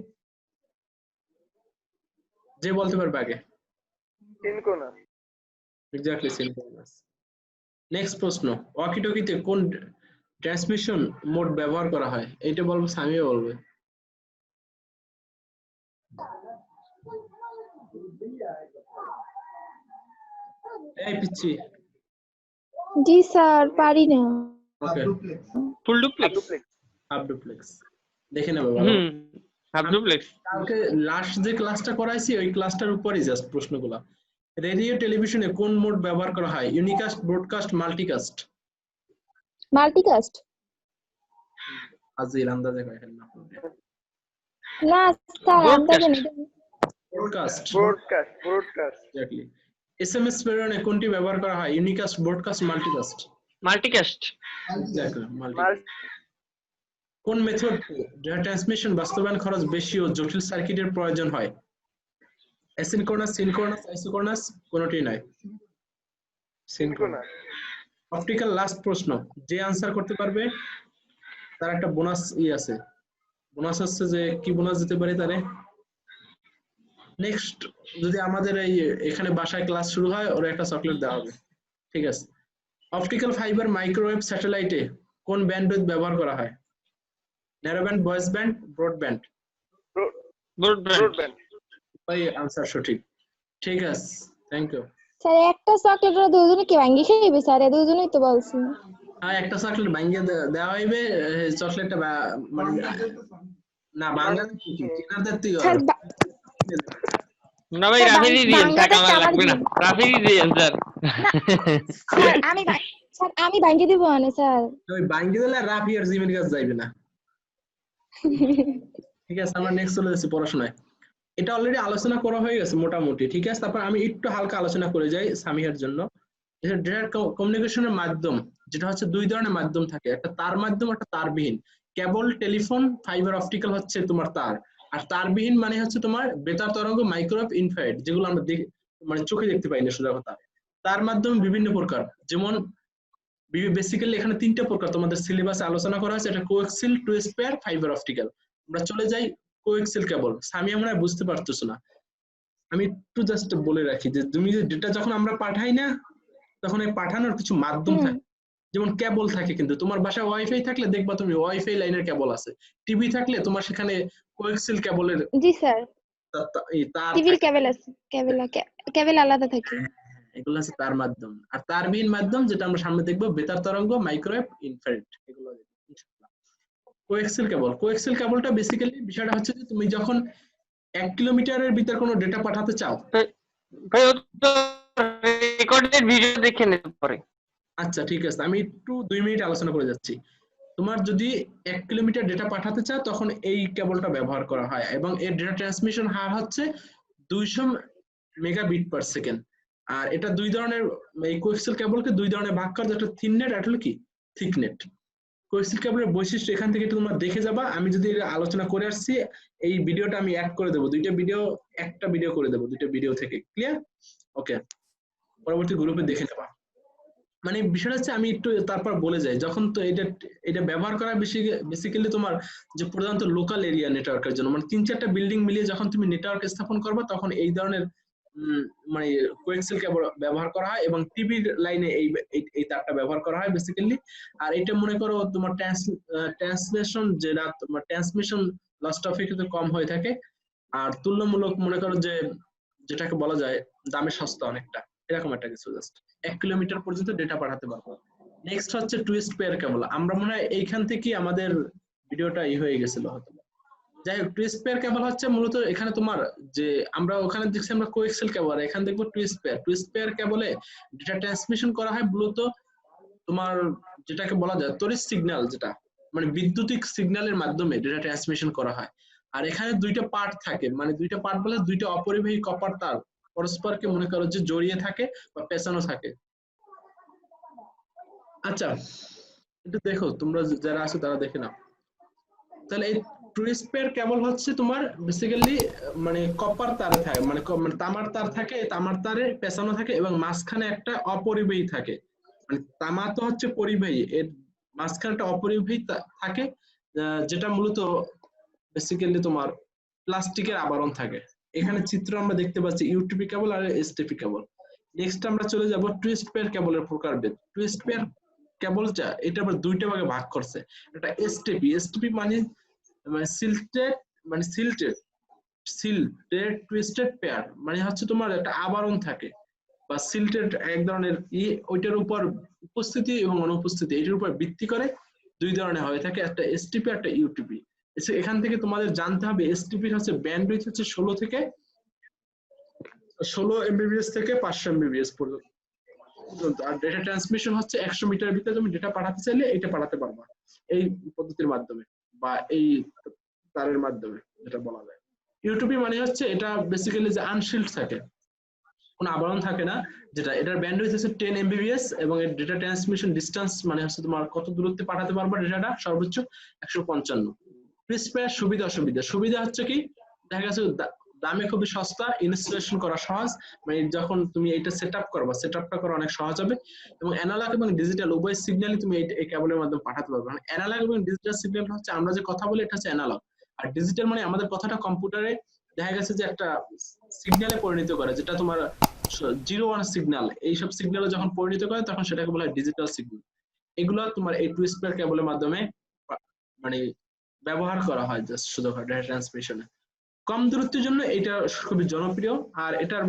যে বলতে পারবে আগে। সিনক্রোনাস। Exactly synchronous. নেক্সট প্রশ্ন, ওয়াকিটকিতে কোন ট্রান্সমিশন মোড ব্যবহার করা হয়? এইটা বলবো, সামিও বলবে। এই পিচ্ছি। জি স্যার, পারি না। ওকে, ফুল ডুপ্লেক্স। Half duplex. দেখে নেবে ভালো। Half duplex. কালকে লাস্ট যে ক্লাসটা করাইছি ওই ক্লাসটার উপরই জাস্ট প্রশ্নগুলো। রেডিও টেলিভিশনে কোন মোড ব্যবহার করা হয়? Unicast, broadcast, multicast? মাল্টিকাস্ট। আজিল আন্দাজে কয় না। না স্যার, আন্দাজে নেই। ব্রডকাস্ট। ব্রডকাস্ট। এসএমএস প্রেরণে কোনটি ব্যবহার করা হয়? Unicast, broadcast, multicast? মাল্টিকাস্ট। কোন মেথড ডেটা ট্রান্সমিশন বাস্তবায়ন খরচ বেশি ও জটিল সার্কিটের প্রয়োজন হয়? অ্যাসিনক্রোনাস, সিনক্রোনাস, আইসোক্রোনাস, কোনটি নয়। সিনক্রোনাস। অপটিক্যাল লাস্ট প্রশ্ন, যে আনসার করতে পারবে তার একটা বোনাস আছে। বোনাস হচ্ছে যে কি বোনাস দিতে পারি তারে? নেক্সট যদি আমাদের এই এখানে বাসায় ক্লাস শুরু হয় ওর একটা চকলেট দেওয়া হবে, ঠিক আছে? অপটিক্যাল ফাইবার মাইক্রোওয়েভ স্যাটেলাইটে কোন ব্যান্ডউইথ ব্যবহার করা হয়? Narrow band, voice band, broadband? Broadband. ওই আনসার সঠিক। ঠিক আছে, থ্যাংক ইউ। স্যার একটা চকলেট ওরা দুজনে কি ভাঙ্গি খাইবে স্যার? দুজনেই তো বলছি। হ্যাঁ একটা চকলেট ভাঙিয়ে দেওয়া হইবে। চকলেটটা মানে না বাংলা কেনাতে তুই স্যার না ভাই, রাফিরই দিয়েন, টাকা আমার লাগবে না, রাফিরই দিয়েন স্যার। স্যার আমি ভাঙ্গি দিব না স্যার। ওই ভাঙিয়ে দিলে রাফি আর জিমের কাছে যাইবে না। ঠিক আছে, আমরা নেক্সট চলে যাচ্ছি পড়াশোনায়। এটা অলরেডি আলোচনা করা হয়ে গেছে মোটামুটি, ঠিক আছে? তারপর আমি একটু হালকা আলোচনা করে যাই সামিহার জন্য। ডেটা কমিউনিকেশনের মাধ্যম যেটা হচ্ছে 2 ধরনের মাধ্যম থাকে, একটা তার মাধ্যম, একটা তারবিহীন। কেবল, টেলিফোন, ফাইবার অপটিক্যাল হচ্ছে তোমার তার, আর তারবিহীন মানে হচ্ছে তোমার বেতার তরঙ্গ, মাইক্রোওয়েভ, ইনফ্রারেড, যেগুলো আমরা মানে চোখে দেখতে পাই না সোজা কথা। তার মাধ্যম বিভিন্ন প্রকার, যেমন বেসিক্যালি এখানে তিনটা প্রকার তোমাদের সিলেবাসে আলোচনা করা হয়েছে, এটা কোএক্সিল, টু স্পেয়ার, ফাইবার অপটিক্যাল। আমরা চলে যাই কোএক্সিল কেবল। সামিয়া মনে হয় বুঝতে পারতেছো না, আমি একটু জাস্ট বলে রাখি যে তুমি যে ডেটা যখন আমরা পাঠাই না, তখন এই পাঠানোর কিছু মাধ্যম হুম। থাকে, যেমন কেবল থাকে। কিন্তু তোমার বাসায় ওয়াইফাই থাকলে দেখবা তুমি ওয়াইফাই লাইনের কেবল আছে, টিভি থাকলে তোমার সেখানে কোএক্সিল কেবলের জি স্যার, তার টিভির থাকে। কেবল আছে, কেবল আলাদা থাকে। এগুলো আছে তার মাধ্যম। আর তারবিহীন মাধ্যম যেটা আমরা সামনে দেখবো, বেতার তরঙ্গ, মাইক্রোওয়েভ, ইনফ্রারেড, এগুলো ইনশাআল্লাহ। কোএক্সিল কেবল, কোএক্সিল কেবলটা বেসিক্যালি বিষয়টা হচ্ছে যে তুমি যখন 1 কিলোমিটারের ভিতর কোনো ডেটা পাঠাতে চাও। ভাই ও তো রেকর্ডেড ভিডিও দেখে নিতে পারে। আচ্ছা ঠিক আছে, আমি একটু 2 মিনিট আলোচনা করে যাচ্ছি। তোমার যদি 1 কিলোমিটার ডেটা পাঠাতে চাও তখন এই কেবলটা ব্যবহার করা হয়, এবং এর ডেটা ট্রান্সমিশন হার হচ্ছে 200 মেগাবিট পার সেকেন্ড। আর এটা দুই ধরনের, এই কোএক্সিল কেবলকে দুই ধরনের ভাগ করা, যেটা থিন নেট আর হলো কি থিক নেট। কোএক্সিল কেবলের বৈশিষ্ট্য এখান থেকে তোমরা দেখে যাবা, আমি যদি আলোচনা করে আসছি এই ভিডিওটা আমি অ্যাড করে দেবো, একটা ভিডিও করে দেবো, দুইটা ভিডিও থেকে। ক্লিয়ার? ওকে, পরবর্তী গ্রুপে দেখে নেবা। মানে বিষয়টা হচ্ছে আমি একটু তারপর বলে যাই, যখন তো এটা ব্যবহার করা বেসিক্যালি তোমার যে প্রধানত লোকাল এরিয়া নেটওয়ার্কের জন্য, মানে 3-4টা বিল্ডিং মিলিয়ে যখন তুমি নেটওয়ার্ক স্থাপন করবা তখন এই ধরনের মানে কোএক্সিল কেবল ব্যবহার করা হয়, এবং টিভির লাইনে এই তারটা ব্যবহার করা হয় বেসিক্যালি। আর এটা মনে করো তোমার ট্রান্সলেশন যেটা তোমার ট্রান্সমিশন লস্ট অফ একটু কম হয়ে থাকে, আর তুলনামূলক মনে করো যে যেটাকে বলা যায় দামে সস্তা অনেকটা, এরকম একটা কিছু। জাস্ট 1 কিলোমিটার পর্যন্ত ডেটা পাঠাতে পারবো। নেক্সট হচ্ছে টুইস্ট পেয়ার কেবল। আমরা মনে হয় এইখান থেকে আমাদের ভিডিওটা হয়ে গেছিল হয়তো। যাই হোক, টুইস্ট পেয়ার কেবল হচ্ছে মূলত এখানে তোমার যে আমরা ওখানে দেখছি আমরা কোএক্সিল কেবল, এখানে দেখবো টুইস্ট পেয়ার। টুইস্ট পেয়ার কেবলে ডেটা ট্রান্সমিশন করা হয় মূলত তোমার যেটাকে বলা যায় তড়িৎ সিগন্যাল, যেটা মানে বৈদ্যুতিক সিগন্যালের মাধ্যমে ডেটা ট্রান্সমিশন করা হয়। আর এখানে দুইটা পার্ট থাকে, মানে দুইটা পার্ট বলে দুইটা অপরিবাহী কপার তার পরস্পরকে মনে করো যে জড়িয়ে থাকে বা পেঁচানো থাকে। আচ্ছা একটু দেখো, তোমরা যারা আছো তারা দেখে নাও। তাহলে এই টুইস্ট পেয়ার কেবল হচ্ছে তোমার বেসিক্যালি মানে কপার তারে থাকে, মানে তামার তার থাকে, তামার তারে পেঁচানো থাকে, এবং মাঝখানে একটা অপরিবাহী থাকে। মানে তামা তো হচ্ছে পরিবাহী, এর মাঝখানে একটা অপরিবাহী থাকে, যেটা মূলত বেসিক্যালি তোমার প্লাস্টিকের আবরণ থাকে। এখানে চিত্র আমরা দেখতে পাচ্ছি ইউটিপি কেবল আর এসটিপি কেবল। নেক্সট আমরা চলে যাব টুইস্ট পেয়ার কেবলের প্রকারভেদ। টুইস্ট পেয়ার কেবলটা এটা আবার দুইটা ভাগে ভাগ করছে। এটা এসটিপি, এসটিপি মানে সিল্টেড টুইস্টেড পেয়ার, মানে হচ্ছে তোমার একটা আবরণ থাকে বা সিল্টেড এক ধরনের ওইটার উপর উপস্থিতি এবং অনুপস্থিতি এটার উপর ভিত্তি করে দুই ধরনের হয়ে থাকে, একটা এসটিপি একটা ইউটিপি। এখান থেকে তোমাদের জানতে হবে এসটিপি হচ্ছে ব্যান্ডউইথ হচ্ছে 16 এমবিবিএস থেকে 500 এমবিবিএস পর্যন্ত, আর ডেটা ট্রান্সমিশন হচ্ছে 100 মিটার ভিতরে তুমি ডেটা পাঠাতে চাইলে এটা পাঠাতে পারবা এই পদ্ধতির মাধ্যমে বা এই তারের মাধ্যমে, যেটা বলা যায়। ইউটিপি মানে হচ্ছে এটা বেসিক্যালি যে আনশিল্ড থাকে, কোনো আবরণ থাকে না, যেটা এটার ব্যান্ডউইথ হচ্ছে 10 এমবিবিএস, এবং এর ডেটা ট্রান্সমিশন ডিসটেন্স মানে হচ্ছে তোমার কত দূরত্বে পাঠাতে পারবা ডেটাটা, সর্বোচ্চ 155। টুইস্ট পেয়ার সুবিধা অসুবিধা। সুবিধা হচ্ছে কি, দেখা গেছে দামে খুবই সস্তা, ইনস্টলেশন করা সহজ, মানে যখন তুমি এটা সেটআপ করবা সেটআপটা করা অনেক সহজ হবে, এবং অ্যানালগ এবং ডিজিটাল উভয় সিগন্যালই তুমি এই কেবলের মাধ্যমে পাঠাতে পারবে। মানে অ্যানালগ এবং ডিজিটাল সিগন্যাল হচ্ছে আমরা যে কথা বলি এটা হচ্ছে অ্যানালগ, আর ডিজিটাল মানে আমাদের কথাটা কম্পিউটারে দেখা গেছে যে একটা সিগন্যালে পরিণত করে, যেটা তোমার 0-1 সিগন্যাল, এইসব সিগন্যালে যখন পরিণত করে তখন সেটাকে বলা হয় ডিজিটাল সিগন্যাল। এগুলো তোমার এই টুইস্ট পেয়ার কেবলের মাধ্যমে মানে ব্যবহার করা হয় জাস্ট শুধু ডেটা ট্রান্সমিশনে। কম দূরত্বের জন্য এটা খুবই জনপ্রিয়। আর এটার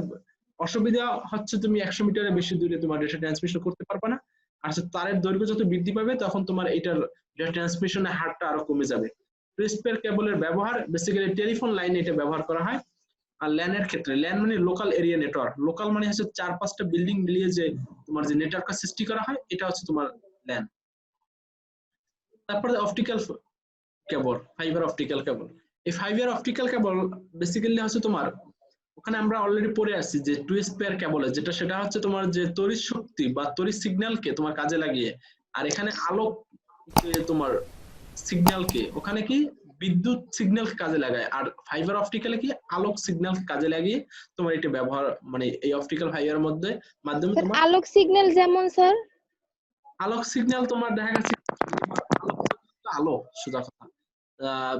অসুবিধা হচ্ছে তুমি 100 মিটারের বেশি দূরে তোমার ডেটা ট্রান্সমিশন করতে পারবে না, আর তারের দৈর্ঘ্য যত বৃদ্ধি পাবে তখন তোমার এটার ডেটা ট্রান্সমিশনের হারটা আরো কমে যাবে। টুইস্ট পেয়ার কেবলের ব্যবহার বেসিক্যালি টেলিফোন লাইনে এটা ব্যবহার করা হয়। আর ল্যানের ক্ষেত্রে, ল্যান মানে লোকাল এরিয়া নেটওয়ার্ক, লোকাল মানে হচ্ছে 4-5টা বিল্ডিং মিলিয়ে যে তোমার যে নেটওয়ার্কটা সৃষ্টি করা হয় এটা হচ্ছে তোমার ল্যান। তারপরে অপটিক্যাল কেবল, ফাইবার অপটিক্যাল কেবল। এই ফাইবার অপটিক্যাল কেবল বেসিক্যালি হচ্ছে তোমার ওখানে আমরা অলরেডি পড়ে আসছি যে টুইস্ট পেয়ার কেবলে যেটা, সেটা হচ্ছে তোমার যে তড়িৎ শক্তি বা তড়িৎ সিগন্যালকে তোমার কাজে লাগিয়ে, আর এখানে আলোক তোমার সিগন্যালকে ওখানে কি বিদ্যুৎ সিগন্যাল কাজে লাগায়, আর ফাইবার অপটিক্যালে কি আলোক সিগন্যাল কাজে লাগিয়ে তোমার এটা ব্যবহার, মানে এই অপটিক্যাল ফাইবারের মাধ্যমে তোমার আলোক সিগন্যাল যেমন স্যার আলোক সিগন্যাল তোমার দেখা গেছে আলো সোজা কথা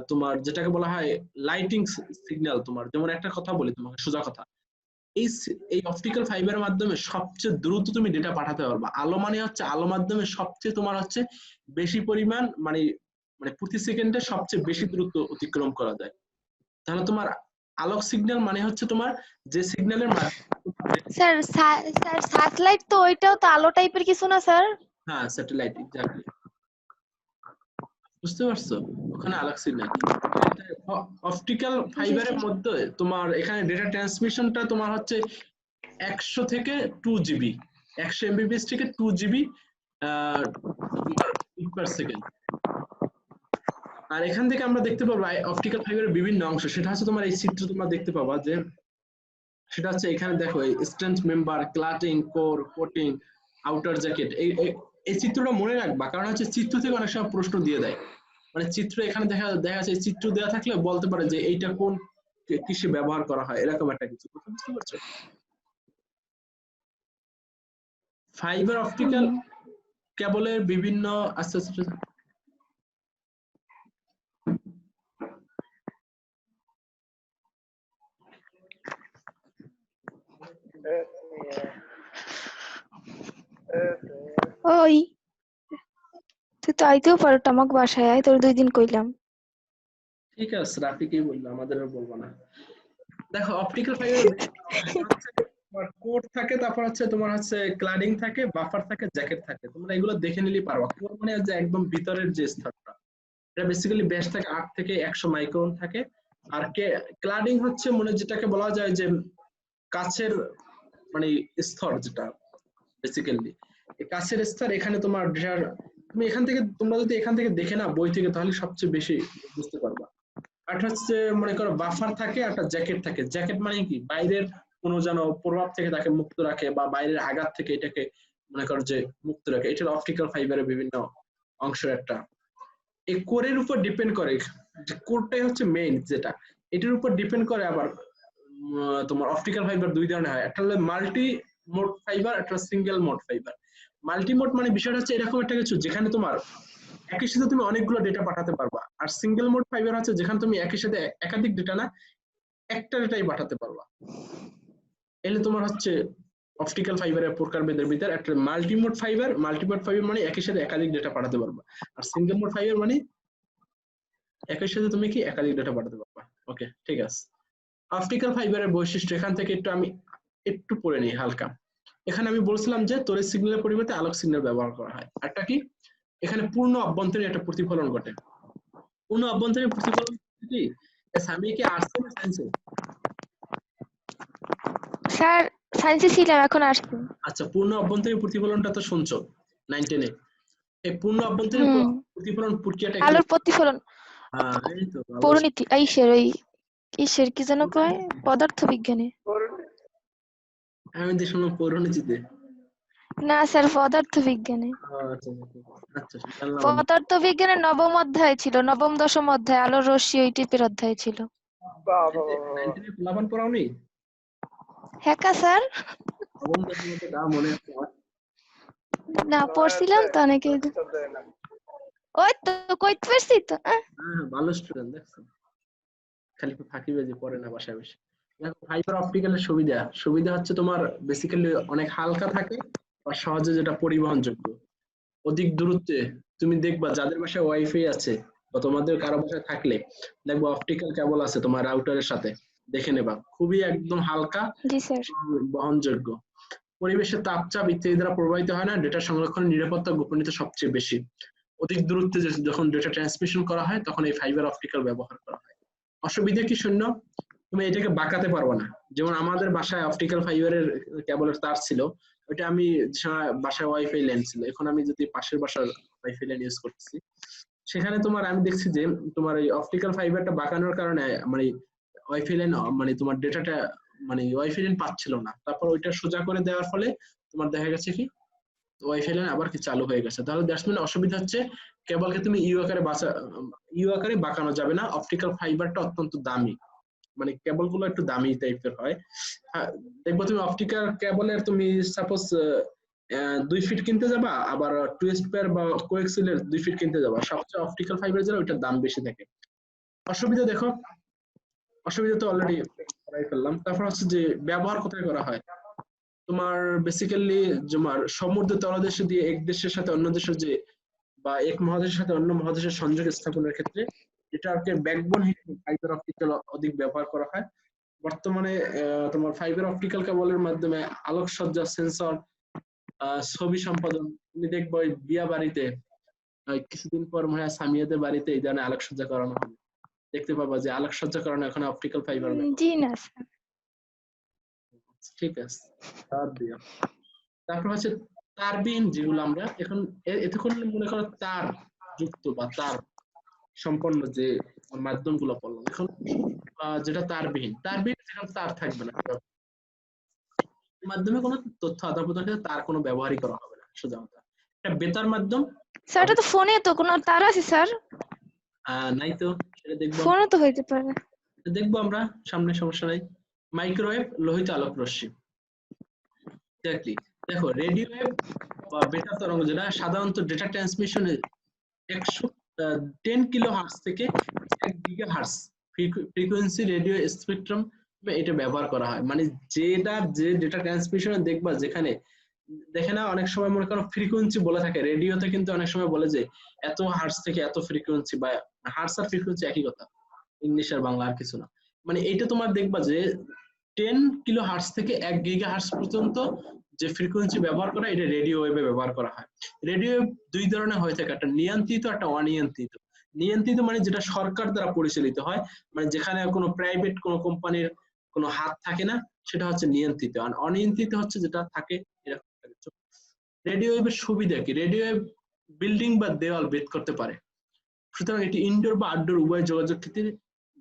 তোমার যেটাকে বলা হয় লাইটিং সিগন্যাল। তোমার যেমন একটা কথা বলি তোমাকে সোজা কথা, এই অপটিক্যাল ফাইবারের মাধ্যমে সবচেয়ে দ্রুত তুমি ডেটা পাঠাতে পারবা। আলো মানে হচ্ছে আলো মাধ্যমে সবচেয়ে তোমার হচ্ছে বেশি পরিমাণ মানে মানে প্রতি সেকেন্ডে সবচেয়ে বেশি দ্রুত অতিক্রম করা যায়। তাহলে তোমার আলোক সিগন্যাল মানে হচ্ছে তোমার যে সিগন্যালের মাধ্যমে স্যার স্যার স্যাটেলাইট তো ওইটাও তো আলো টাইপের কিছু না স্যার? হ্যাঁ স্যাটেলাইট এক্স্যাক্টলি, বুঝতে পারছো? ওখানে আলোক সিগন্যাল। অপটিক্যাল ফাইবারের মধ্যে তোমার এখানে ডেটা ট্রান্সমিশনটা তোমার হচ্ছে 100 থেকে 2 জিবি, 100 এমবিপিএস থেকে 2 জিবি পার সেকেন্ড। আর এখান থেকে আমরা দেখতে পাবো অপটিক্যাল ফাইবারের বিভিন্ন অংশ, সেটা হচ্ছে তোমার এই চিত্র তোমরা দেখতে পাবা যে সেটা হচ্ছে এখানে দেখো এই strength member, cladding, core, coating, outer jacket. এই চিত্রটা মনে রাখবা, কারণ হচ্ছে চিত্র থেকে অনেক সময় প্রশ্ন দিয়ে দেয়। মানে চিত্র এখানে দেখা যাচ্ছে চিত্র দেওয়া থাকলে বলতে পারে যে এইটা কোন কিসে ব্যবহার করা হয়, এরকম একটা কিছু। বুঝতে পারছো? ফাইবার অপটিক্যাল কেবলের বিভিন্ন আস্তে আস্তে ওই তুই তো আইতেও পারো আমাক বাসায়, আয় তোর 2 দিন কইলাম। ঠিক আছে, রাফিকেই বললো, আমাদের আর বলবো না। দেখো অপটিক্যাল ফাইবার কোর থাকে, তারপর হচ্ছে তোমার হচ্ছে ক্লাডিং থাকে, বাফার থাকে, জ্যাকেট থাকে। তোমরা এগুলো দেখে নিলেই পারবা। কোর মানে যে একদম ভিতরের যে স্তরটা, এটা বেসিক্যালি ব্যাস থাকে 8 থেকে 100 মাইক্রন থাকে। আর ক্লাডিং হচ্ছে মানে যেটাকে বলা যায় যে কাছের মানে স্তর, যেটা বেসিক্যালি এই কাছের স্তর। এখানে তোমার তুমি এখান থেকে তোমরা যদি এখান থেকে দেখে না বই থেকে, তাহলে সবচেয়ে বেশি বুঝতে পারবা। আর হচ্ছে মনে করো বাফার থাকে, একটা জ্যাকেট থাকে। জ্যাকেট মানে কি বাইরের কোনো যেন প্রভাব থেকে তাকে মুক্ত রাখে, বা বাইরের আঘাত থেকে এটাকে মনে করো যে মুক্ত রাখে। এটা অপটিক্যাল ফাইবারের বিভিন্ন অংশের একটা। এই কোরের উপর ডিপেন্ড করে, যে কোরটাই হচ্ছে মেইন যেটা, এটার উপর ডিপেন্ড করে। আবার তোমার অপটিক্যাল ফাইবার দুই ধরনের হয়, একটা হলো মাল্টি মোড ফাইবার, একটা single mode fibre. Multi mode মানে বিষয়টা হচ্ছে এরকম একটা কিছু যেখানে তোমার একই সাথে তুমি অনেকগুলো ডেটা পাঠাতে পারবা। আর সিঙ্গেল মোড ফাইবার হচ্ছে যেখানে তুমি একই সাথে একাধিক ডেটা না, একটা ডেটাই পাঠাতে পারবা। এলে তোমার হচ্ছে অপটিক্যাল ফাইবারের প্রকারভেদের ভিতর একটা মাল্টিমোড ফাইবার মানে একই সাথে একাধিক ডেটা পাঠাতে পারবা। আর সিঙ্গেল মোড ফাইবার মানে একই সাথে তুমি কি একাধিক ডেটা পাঠাতে পারবা। ওকে, ঠিক আছে। অপটিক্যাল ফাইবারের বৈশিষ্ট্য এখান থেকে আমি একটু পড়ে নিই হালকা। এখানে আমি বলছিলাম যে তড়িৎ সিগন্যালের পরিবর্তে আলোক সিগন্যাল ব্যবহার করা হয়। আরটা কি, এখানে পূর্ণ অভ্যন্তরীণ একটা প্রতিফলন ঘটে। পূর্ণ অভ্যন্তরীণ প্রতিফলন কি আমি কি আর্টস না সায়েন্সে? স্যার সায়েন্সে ছিলাম, এখন আসছি। আচ্ছা, পূর্ণ অভ্যন্তরীণ প্রতিফলনটা তো শুনছো 9, 10 এ। এই পূর্ণ অভ্যন্তরীণ প্রতিফলন প্রক্রিয়াটা কি? আলোর প্রতিফলন, হ্যাঁ, এই তো ভালো। পরিণতি, ঈশের কি যেন কয়, পদার্থ বিজ্ঞানে। আমি তো শুনলাম পৌরনীতিতে। না স্যার, পদার্থ বিজ্ঞানে। আচ্ছা আচ্ছা, জানলাম। পদার্থ বিজ্ঞানের 9ম অধ্যায় ছিল, 9ম 10ম অধ্যায়, আলোর রশ্মি ওই টাইপের অধ্যায় ছিল। বাবা 9 10 প্লাবন পড়াওনি? হ্যাঁ স্যার, নবম দশম মধ্যে তা মনে আছে আমার। না পড়ছিলাম তো অনেকে। ওই তো কইতে পারছি তো। হ্যাঁ, ভালো স্টুডেন্ট দেখছো, খালি ফাঁকি বেজে পড়ে না বাসায় বসে। দেখো ফাইবার অপটিক্যালের সুবিধা হচ্ছে তোমার বেসিক্যালি অনেক হালকা থাকে, আর সহজে যেটা পরিবহনযোগ্য। অধিক দূরত্বে তুমি দেখবা যাদের বাসায় ওয়াইফাই আছে বা তোমাদের কারো বাসায় থাকলে দেখবা অপটিক্যাল কেবল আছে তোমার রাউটারের সাথে, দেখে নেবা খুবই একদম হালকা, জি স্যার। বহনযোগ্য। পরিবেশের তাপচাপ ইত্যাদি দ্বারা প্রভাবিত হয় না। ডেটা সংরক্ষণের নিরাপত্তা গোপনীয়তা সবচেয়ে বেশি। অধিক দূরত্বে যখন ডেটা ট্রান্সমিশন করা হয় তখন এই ফাইবার অপটিক্যাল ব্যবহার করা হয়। অসুবিধা কি শূন্য, তুমি এটাকে বাঁকাতে পারবে না। যেমন আমাদের বাসায় অপটিক্যাল ফাইবারের কেবলের তার ছিল, ওইটা আমি বাসায় ওয়াইফাই লাইন ছিল, এখন আমি যদি পাশের বাসার ওয়াইফাই লাইন ইউজ করতেছি, সেখানে তোমার আমি দেখছি যে তোমার এই অপটিক্যাল ফাইবারটা বাঁকানোর কারণে মানে ওয়াইফাই লাইন মানে তোমার ডেটাটা মানে ওয়াইফাই লাইন পাচ্ছিল না। তারপর ওইটা সোজা করে দেওয়ার ফলে তোমার দেখা গেছে কি ওয়াইফাই লাইন আবার কি চালু হয়ে গেছে। তাহলে দ্যাটস মিন অসুবিধা হচ্ছে কেবলকে তুমি ইউ আকারে বাঁকানো যাবে না। অপটিক্যাল ফাইবারটা অত্যন্ত দামি, মানে কেবল গুলো একটু দামি টাইপের হয়। দেখবো তুমি অপটিক্যাল কেবলের তুমি সাপোজ 2 ফিট কিনতে যাবা, আবার টুইস্ট পেয়ার বা কোএক্সিলের 2 ফিট কিনতে যাবা, সবচেয়ে অপটিক্যাল ফাইবার যেটা ওইটার দাম বেশি থাকে। অসুবিধা দেখো, অসুবিধা তো অলরেডি করাই ফেললাম। তারপর হচ্ছে যে ব্যবহার কোথায় করা হয়, তোমার বেসিক্যালি তোমার সমুদ্র তলদেশে দিয়ে এক দেশের সাথে অন্য দেশের যে বা এক মহাদেশের সাথে অন্য মহাদেশের সংযোগ স্থাপনের ক্ষেত্রে এটাকে ব্যাকবোন হিসেবে ফাইবার অপটিক্যাল অধিক ব্যবহার করা হয়। বর্তমানে তোমার ফাইবার অপটিক্যাল কেবলের মাধ্যমে আলোকসজ্জা, সেন্সর, ছবি সম্পাদন, তুমি দেখবো ওই বিয়া বাড়িতে কিছুদিন পর মনে হয় সামিয়াদের বাড়িতে এই ধরনের আলোকসজ্জা করানো হবে, দেখতে পাবা যে আলোকসজ্জা করানো এখন অপটিক্যাল ফাইবার। জি না স্যার। ঠিক আছে, তার দিও। তারপর হচ্ছে তারবিহীন, যেগুলো আমরা এখন এতক্ষণ মনে করো তার যুক্ত বা তার সম্পন্ন যে মাধ্যমগুলো পড়লাম, এখন যেটা তারবিহীন, যেখানে তার থাকবে না, মাধ্যমে কোনো তথ্য আদান প্রদানের ক্ষেত্রে তার কোনো ব্যবহারই করা হবে না, সোজা কথা। এটা বেতার মাধ্যম। স্যার এটা তো ফোনে তো কোনো তার আছে স্যার? নাই তো, সেটা দেখবো, ফোনে তো হইতে পারে। দেখবো আমরা সামনে, সমস্যা নাই। মাইক্রোওয়েভ, লোহিত আলোক রশ্মি, এক্স্যাক্টলি। দেখো রেডিও ওয়েভ বা বেতার তরঙ্গ যেটা সাধারণত ডেটা ট্রান্সমিশনে 10 কিলো হার্টজ থেকে 1 giga hertz frequency radio spectrum এটা ব্যবহার করা হয়। মানে যেটা যে ডেটা ট্রান্সমিশনে দেখবা, যেখানে দেখে না অনেক সময় মনে করো ফ্রিকোয়েন্সি বলে থাকে, রেডিওতে কিন্তু অনেক সময় বলে যে এত হার্টজ থেকে এত ফ্রিকোয়েন্সি, বা হার্টজ আর ফ্রিকোয়েন্সি একই কথা, ইংলিশ আর বাংলা আর কিছু না। মানে এইটা তোমার দেখবা যে 10 কিলো হার্টজ থেকে 1 গিগা হার্টজ পর্যন্ত যে ফ্রিকোয়েন্সি ব্যবহার করা, এটা রেডিও ওয়েভে ব্যবহার করা হয়। রেডিও ওয়েভ দুই ধরনের হয়ে থাকে, একটা নিয়ন্ত্রিত, একটা অনিয়ন্ত্রিত। নিয়ন্ত্রিত মানে যেটা সরকার দ্বারা পরিচালিত হয়, মানে যেখানে কোনো প্রাইভেট কোনো কোম্পানির কোনো হাত থাকে না, সেটা হচ্ছে নিয়ন্ত্রিত। আর অনিয়ন্ত্রিত হচ্ছে যেটা থাকে এরকম। রেডিও ওয়েভের সুবিধা কি, রেডিও ওয়েভ বিল্ডিং বা দেওয়াল ভেদ করতে পারে, সুতরাং এটি ইনডোর বা আউটডোর উভয় যোগাযোগ ক্ষেত্রে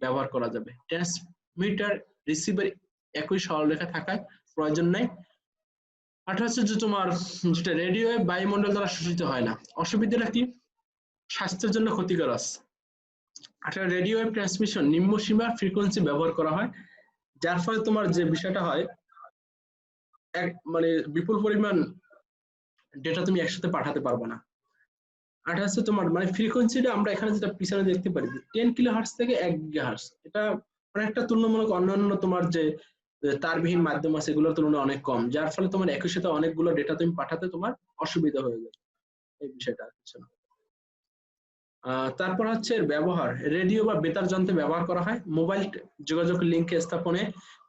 ব্যবহার করা যাবে। ট্রান্সমিটার রিসিভার একই সরলরেখা থাকার প্রয়োজন নাই। আর হচ্ছে যে তোমার যেটা রেডিও ওয়েভ বায়ুমণ্ডল দ্বারা শোষিত হয় না। অসুবিধাটা কি, স্বাস্থ্যের জন্য ক্ষতিকর আছে। আসলে রেডিও ওয়েভ ট্রান্সমিশন নিম্ন সীমার ফ্রিকোয়েন্সি ব্যবহার করা হয়, যার ফলে তোমার যে বিষয়টা হয়, এক মানে বিপুল পরিমাণ ডেটা তুমি একসাথে পাঠাতে পারবে না। আর হচ্ছে তোমার মানে ফ্রিকোয়েন্সিটা আমরা এখানে যেটা পিছনে দেখতে পারি 10 কিলো হার্টজ থেকে 1 গিগাহার্টজ, এটা অনেকটা তুলনামূলক অন্যান্য তোমার যে তারবিহীন মাধ্যম আছে এগুলোর তুলনায় অনেক কম, যার ফলে তোমার একই সাথে অনেকগুলো ডেটা তুমি পাঠাতে তোমার অসুবিধা হয়ে যাবে, এই বিষয়টা আছে। তারপর হচ্ছে ব্যবহার, রেডিও বা বেতার যন্ত্রে ব্যবহার করা হয়, মোবাইল যোগাযোগ লিঙ্ক স্থাপনে,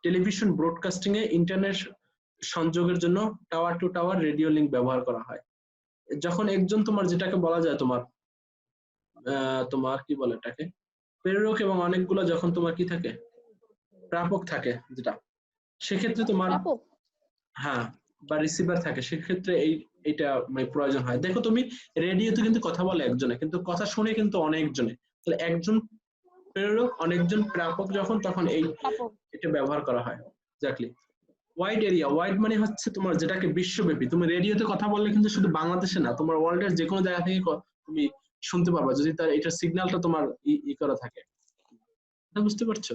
টেলিভিশন ব্রডকাস্টিং এ, ইন্টারনেট সংযোগের জন্য tower to tower radio link ব্যবহার করা হয়। যখন একজন তোমার যেটাকে বলা যায় তোমার তোমার কি বলে এটাকে প্রেরক এবং অনেকগুলো যখন তোমার কি থাকে প্রাপক থাকে, যেটা সেক্ষেত্রে তোমার হ্যাঁ বা রিসিভার থাকে, সেক্ষেত্রে এইটা মানে প্রয়োজন হয়। দেখো তুমি রেডিওতে কিন্তু কথা বলে একজনে, কিন্তু কথা শুনে কিন্তু অনেকজনে, তাহলে একজন প্রেরক অনেকজন প্রাপক যখন, তখন এটা ব্যবহার করা হয়। এক্স্যাক্টলি। ওয়াইড এরিয়া, ওয়াইড মানে হচ্ছে তোমার যেটাকে বিশ্বব্যাপী, তুমি রেডিওতে কথা বললে কিন্তু শুধু বাংলাদেশে না, তোমার ওয়ার্ল্ডের যে কোনো জায়গা থেকে তুমি শুনতে পারবা, যদি তার এটা সিগন্যালটা তোমার করা থাকে। বুঝতে পারছো?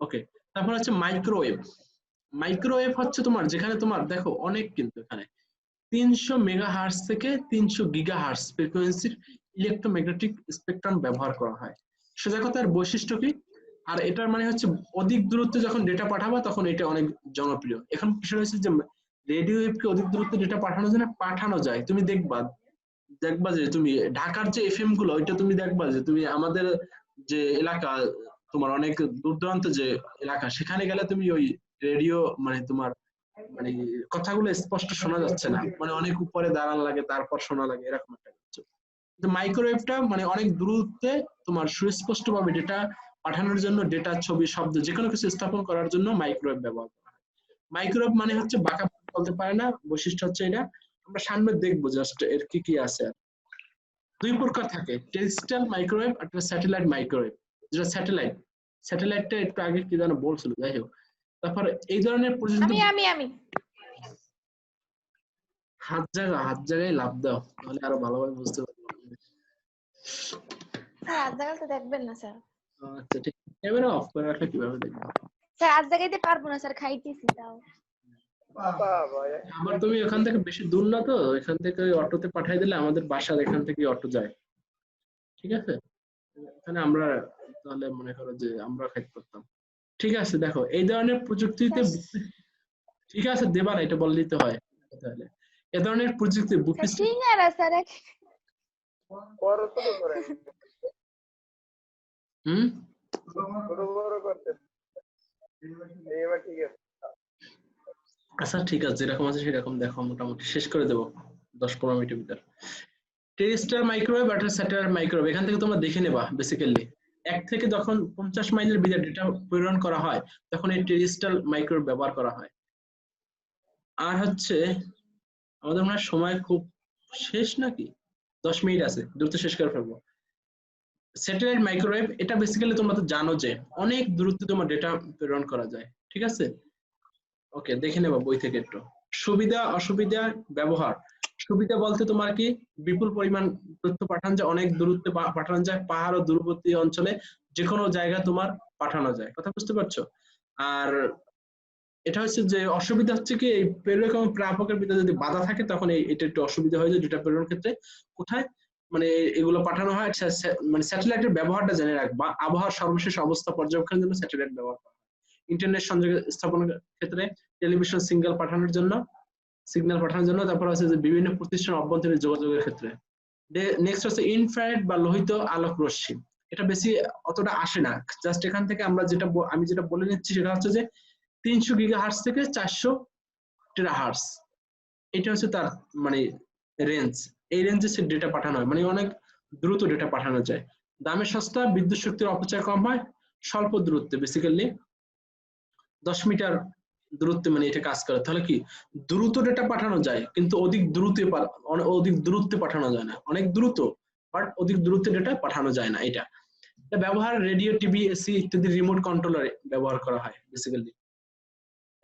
ওকে। তারপর হচ্ছে মাইক্রোওয়েভ। মাইক্রোওয়েভ হচ্ছে তোমার যেখানে তোমার দেখো অনেক, কিন্তু এখানে 300 মেগাহার্টজ থেকে 300 গিগাহার্টজ ফ্রিকোয়েন্সির ইলেকট্রোম্যাগনেটিক স্পেকট্রাম ব্যবহার করা হয়। সোজা কথার বৈশিষ্ট্য কি, আর এটার মানে হচ্ছে অধিক দূরত্বে যখন ডেটা পাঠাবা তখন এটা অনেক জনপ্রিয়। এখন বিষয় হচ্ছে যে রেডিও ওয়েভকে অধিক দূরত্বে ডেটা পাঠানো যায়। তুমি দেখবা যে তুমি ঢাকার যে এফএম গুলো, ওইটা তুমি দেখবা যে তুমি আমাদের যে এলাকা তোমার অনেক দূর দূরান্ত যে এলাকা, সেখানে গেলে তুমি ওই রেডিও মানে তোমার মানে কথাগুলো স্পষ্ট শোনা যাচ্ছে না, মানে অনেক উপরে দাঁড়ান লাগে তারপর শোনা লাগে, এরকম একটা কিছু। কিন্তু মাইক্রোওয়েভটা মানে অনেক দূরত্বে তোমার সুস্পষ্ট ভাবে ডেটা পাঠানোর জন্য, ডেটা, ছবি, শব্দ যেকোনো কিছু স্থাপন করার জন্য মাইক্রোওয়েভ ব্যবহার করা হয়। মাইক্রোওয়েভ মানে হচ্ছে বাঁকা বলতে পারে না, বৈশিষ্ট্য হচ্ছে এটা। আমরা সামনে দেখবো জাস্ট এর কি কি আছে। দুই প্রকার থাকে, টেরেস্ট্রিয়াল মাইক্রোওয়েভ আর স্যাটেলাইট মাইক্রোওয়েভ। যেটা স্যাটেলাইটটা একটু আগে কি যেন বলছিল, যাই হোক। তারপর এই ধরনের আমি হাত জায়গায় লাভ দাও, তাহলে আরো ভালোভাবে বুঝতে পারবো। স্যার আজ জায়গায় তো দেখবেন না স্যার। আচ্ছা ঠিক, ক্যামেরা অফ করে রাখলে কিভাবে দেখবো? স্যার আজ জায়গাইতে পারবো না স্যার, খাইতেছি তাও। বাবা, আবার তুমি ওখান থেকে বেশি দূর না তো, এখান থেকে ওই অটোতে পাঠিয়ে দিলে আমাদের বাসার এখান থেকে অটো যায়, ঠিক আছে? এখানে আমরা তাহলে মনে করো যে আমরা খাইতে পারতাম। ঠিক আছে, দেখো এই ধরনের প্রযুক্তিতে ঠিক আছে দেবা না, এটা বললেই তো হয়। তাহলে এ ধরনের প্রযুক্তি বুফে সিঙ্গারা স্যার বড় ছোট করে হুম ছোট বড় করতে এবার ঠিক আছে। আচ্ছা ঠিক আছে, যেরকম আছে সেরকম দেখো, মোটামুটি শেষ করে দেবো 10-15 মিনিটের ভিতর। টেরিস্টার মাইক্রোওয়েভ আর স্যাটেলাইট মাইক্রোওয়েভ, এখান থেকে তোমরা দেখে নেবা বেসিক্যালি 1 থেকে যখন 50 মাইলের ভিতরে ডেটা প্রেরণ করা হয় তখন এই টেরিস্টার মাইক্রোওয়েভ ব্যবহার করা হয়। আর হচ্ছে আমাদের মনে হয় সময় খুব শেষ নাকি, 10 মিনিট আছে, দ্রুত শেষ করে ফেলবো। স্যাটেলাইট মাইক্রোওয়েভ এটা বেসিক্যালি তোমরা তো জানো যে অনেক দূরত্বে তোমার ডেটা প্রেরণ করা যায়, ঠিক আছে? ওকে, দেখে নেবা বই থেকে একটু। সুবিধা অসুবিধা ব্যবহার। সুবিধা বলতে তোমার কি, বিপুল পরিমাণ তথ্য পাঠানো যায়, অনেক দূরত্বে পাঠানো যায়, পাহাড় ও দূরবর্তী অঞ্চলে যে কোনো জায়গায় তোমার পাঠানো যায়, কথা বুঝতে পারছো? আর এটা হচ্ছে যে অসুবিধা হচ্ছে কি, এই প্রেরক এবং প্রাপকের ভিতরে যদি বাধা থাকে তখন এটা একটু অসুবিধা হয়ে যায় ডেটা প্রেরণের ক্ষেত্রে। কোথায় মানে এগুলো পাঠানো হয়, মানে স্যাটেলাইটের ব্যবহারটা জেনে রাখবা, আবহাওয়ার সর্বশেষ অবস্থা পর্যবেক্ষণের জন্য স্যাটেলাইট ব্যবহার করা হয়। ইন্টারনেট সংযোগ স্থাপনের ক্ষেত্রে, টেলিভিশন সিগন্যাল পাঠানোর জন্য, তারপর হচ্ছে যে বিভিন্ন প্রতিষ্ঠান অভ্যন্তরীণ যোগাযোগের ক্ষেত্রে। নেক্সট হচ্ছে ইনফ্রারেড বা লোহিত আলোক রশ্মি, এটা বেশি অতটা আসে না, জাস্ট এখান থেকে আমরা আমি যেটা বলে নিচ্ছি সেটা হচ্ছে যে 300 গিগাহার্টজ থেকে 400 টেরাহার্টজ, এটা হচ্ছে তার মানে রেঞ্জ। এই রেঞ্জে সে ডেটা পাঠানো হয়, মানে অনেক দ্রুত ডেটা পাঠানো যায়। দামে সস্তা, বিদ্যুৎ শক্তির অপচয় কম হয়, স্বল্প দূরত্বে, বেসিক্যালি 10 মিটার দূরত্বে মানে এটা কাজ করে। তাহলে কি দ্রুত ডেটা পাঠানো যায়, কিন্তু অধিক দূরত্বে পাঠানো যায় না, অনেক দ্রুত বাট অধিক দূরত্বে ডেটা পাঠানো যায় না। এটা ব্যবহার রেডিও, টিভি, এসি ইত্যাদি রিমোট কন্ট্রোলারে ব্যবহার করা হয় বেসিক্যালি,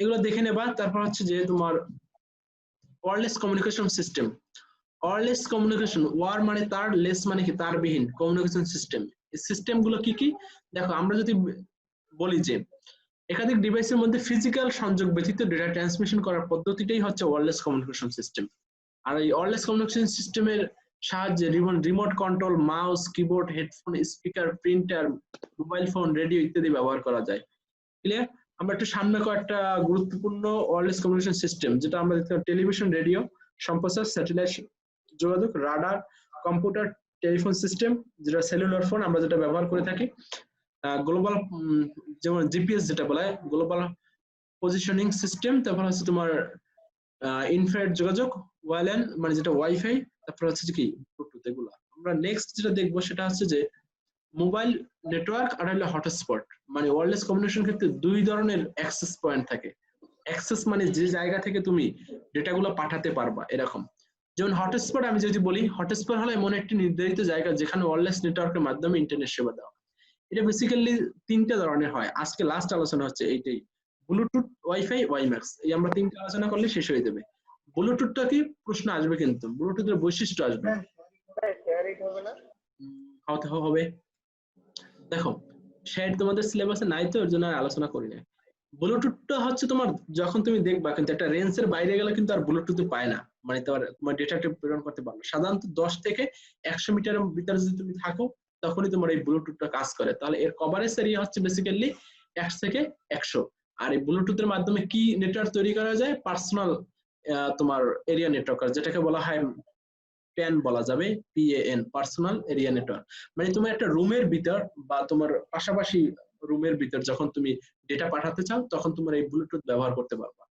এগুলো দেখে নেবা। তারপর হচ্ছে যে তোমার wireless communication system. Wireless communication, wire মানে তার, লেস মানে কি তারবিহীন, কমিউনিকেশন সিস্টেম। এই সিস্টেম গুলো কি কি দেখো, আমরা যদি বলি যে একাধিক ডিভাইসের মধ্যে ফিজিক্যাল সংযোগ ব্যতীত ডেটা ট্রান্সমিশন করার পদ্ধতিটাই হচ্ছে ওয়্যারলেস কমিউনিকেশন সিস্টেম। আর এই ওয়্যারলেস কমিউনিকেশন সিস্টেমের সাহায্যে remote control, mouse, keyboard, headphone, speaker, printer, mobile phone, radio ইত্যাদি ব্যবহার করা যায়। ক্লিয়ার? আমরা একটু সামনে কয়েকটা গুরুত্বপূর্ণ ওয়্যারলেস কমিউনিকেশন সিস্টেম যেটা আমরা দেখতে পাই, টেলিভিশন, রেডিও, সম্প্রচার, স্যাটেলাইট যোগাযোগ, রাডার, কম্পিউটার, টেলিফোন সিস্টেম যেটা সেলুলার ফোন আমরা যেটা ব্যবহার করে থাকি, গ্লোবাল যেমন জিপিএস যেটা বলা হয় গ্লোবাল পজিশনিং সিস্টেম, তারপর হচ্ছে তোমার ইনফ্রারেড যোগাযোগ, ওয়্যারল্যান মানে যেটা ওয়াইফাই, তারপর হচ্ছে কি ব্লুটুথ। এগুলো আমরা নেক্সট যেটা দেখবো সেটা হচ্ছে যে মোবাইল নেটওয়ার্ক আর হলো হটস্পট। মানে ওয়্যারলেস কমিউনিকেশন ক্ষেত্রে দুই ধরনের অ্যাক্সেস পয়েন্ট থাকে। অ্যাক্সেস মানে যে জায়গা থেকে তুমি ডেটাগুলো পাঠাতে পারবা এরকম। যেমন হটস্পট আমি যদি বলি, হটস্পট হলো এমন একটি নির্ধারিত জায়গা যেখানে ওয়্যারলেস নেটওয়ার্কের মাধ্যমে ইন্টারনেট সেবা দেওয়া। এটা বেসিক্যালি 3টা ধরনের হয়, আজকে লাস্ট আলোচনা হচ্ছে এইটাই, ব্লুটুথ, ওয়াইফাই, ওয়াইম্যাক্স। এই আমরা 3টা আলোচনা করলে শেষ হয়ে যাবে। ব্লুটুথটা কি প্রশ্ন আসবে, কিন্তু ব্লুটুথের বৈশিষ্ট্য আসবে, হবে। দেখো শেয়ার তোমাদের সিলেবাসে নাই তো এর জন্য আলোচনা করি না। ব্লুটুথটা হচ্ছে তোমার যখন তুমি দেখবা কিন্তু একটা রেঞ্জের বাইরে গেলে কিন্তু আর ব্লুটুথে পায় না, মানে তোমার ডেটাটা প্রেরণ করতে পারবে। সাধারণত 10 থেকে 100 মিটারের ভিতরে যদি তুমি থাকো তখনই তোমার এই ব্লুটুথটা কাজ করে। তাহলে এর কভারেজ এরিয়া হচ্ছে বেসিক্যালি 1 থেকে 100। আর এই ব্লুটুথের মাধ্যমে কি নেটওয়ার্ক তৈরি করা যায়, পার্সোনাল তোমার এরিয়া নেটওয়ার্ক, যেটাকে বলা হয় প্যান বলা যাবে, PAN, পার্সোনাল এরিয়া নেটওয়ার্ক। মানে তুমি একটা রুমের ভিতর বা তোমার পাশাপাশি রুমের ভিতর যখন তুমি ডেটা পাঠাতে চাও তখন তোমার এই ব্লুটুথ ব্যবহার করতে পারবা।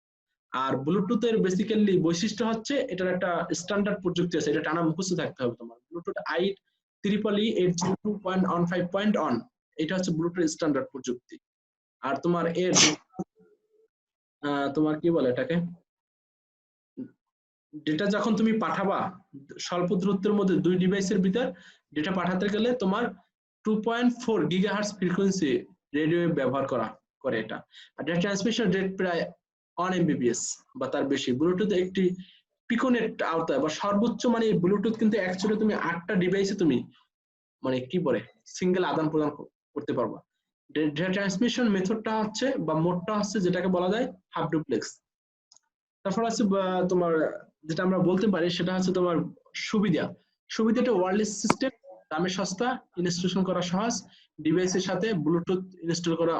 আর ব্লুটুথের বেসিক্যালি বৈশিষ্ট্য হচ্ছে এটার একটা স্ট্যান্ডার্ড প্রযুক্তি আছে, এটা টানা মুখস্থ থাকতে হবে তোমার। ব্লুটুথ IEEE 802.15.1, এটা হচ্ছে ব্লুটুথ স্ট্যান্ডার্ড প্রযুক্তি। আর তোমার এর তোমার কি বলে এটাকে, ডেটা যখন তুমি পাঠাবা স্বল্প দূরত্বের মধ্যে দুই ডিভাইসের ভিতর ডেটা পাঠাতে গেলে তোমার 2.4 গিগাহার্টজ ফ্রিকোয়েন্সি রেডিও ব্যবহার করে এটা। আর ডেটা ট্রান্সমিশন রেট প্রায় 1 Mbps বা তার বেশি। ব্লুটুথ একটি পিকোনেট আওতায় বা সর্বোচ্চ, মানে ব্লুটুথ কিন্তু অ্যাকচুয়ালি তুমি 8টা ডিভাইসে তুমি মানে কি বলে সিঙ্গেল আদান প্রদান করতে পারবা। ডেটা ট্রান্সমিশন মেথডটা হচ্ছে বা মোডটা হচ্ছে যেটাকে বলা যায় হাফ ডুপ্লেক্স। তারপর আছে তোমার যেটা আমরা বলতে পারি সেটা হচ্ছে তোমার সুবিধাটা ওয়্যারলেস সিস্টেম, দামে সস্তা, ইনস্টলেশন করা সহজ, ডিভাইসের সাথে ব্লুটুথ ইনস্টল করা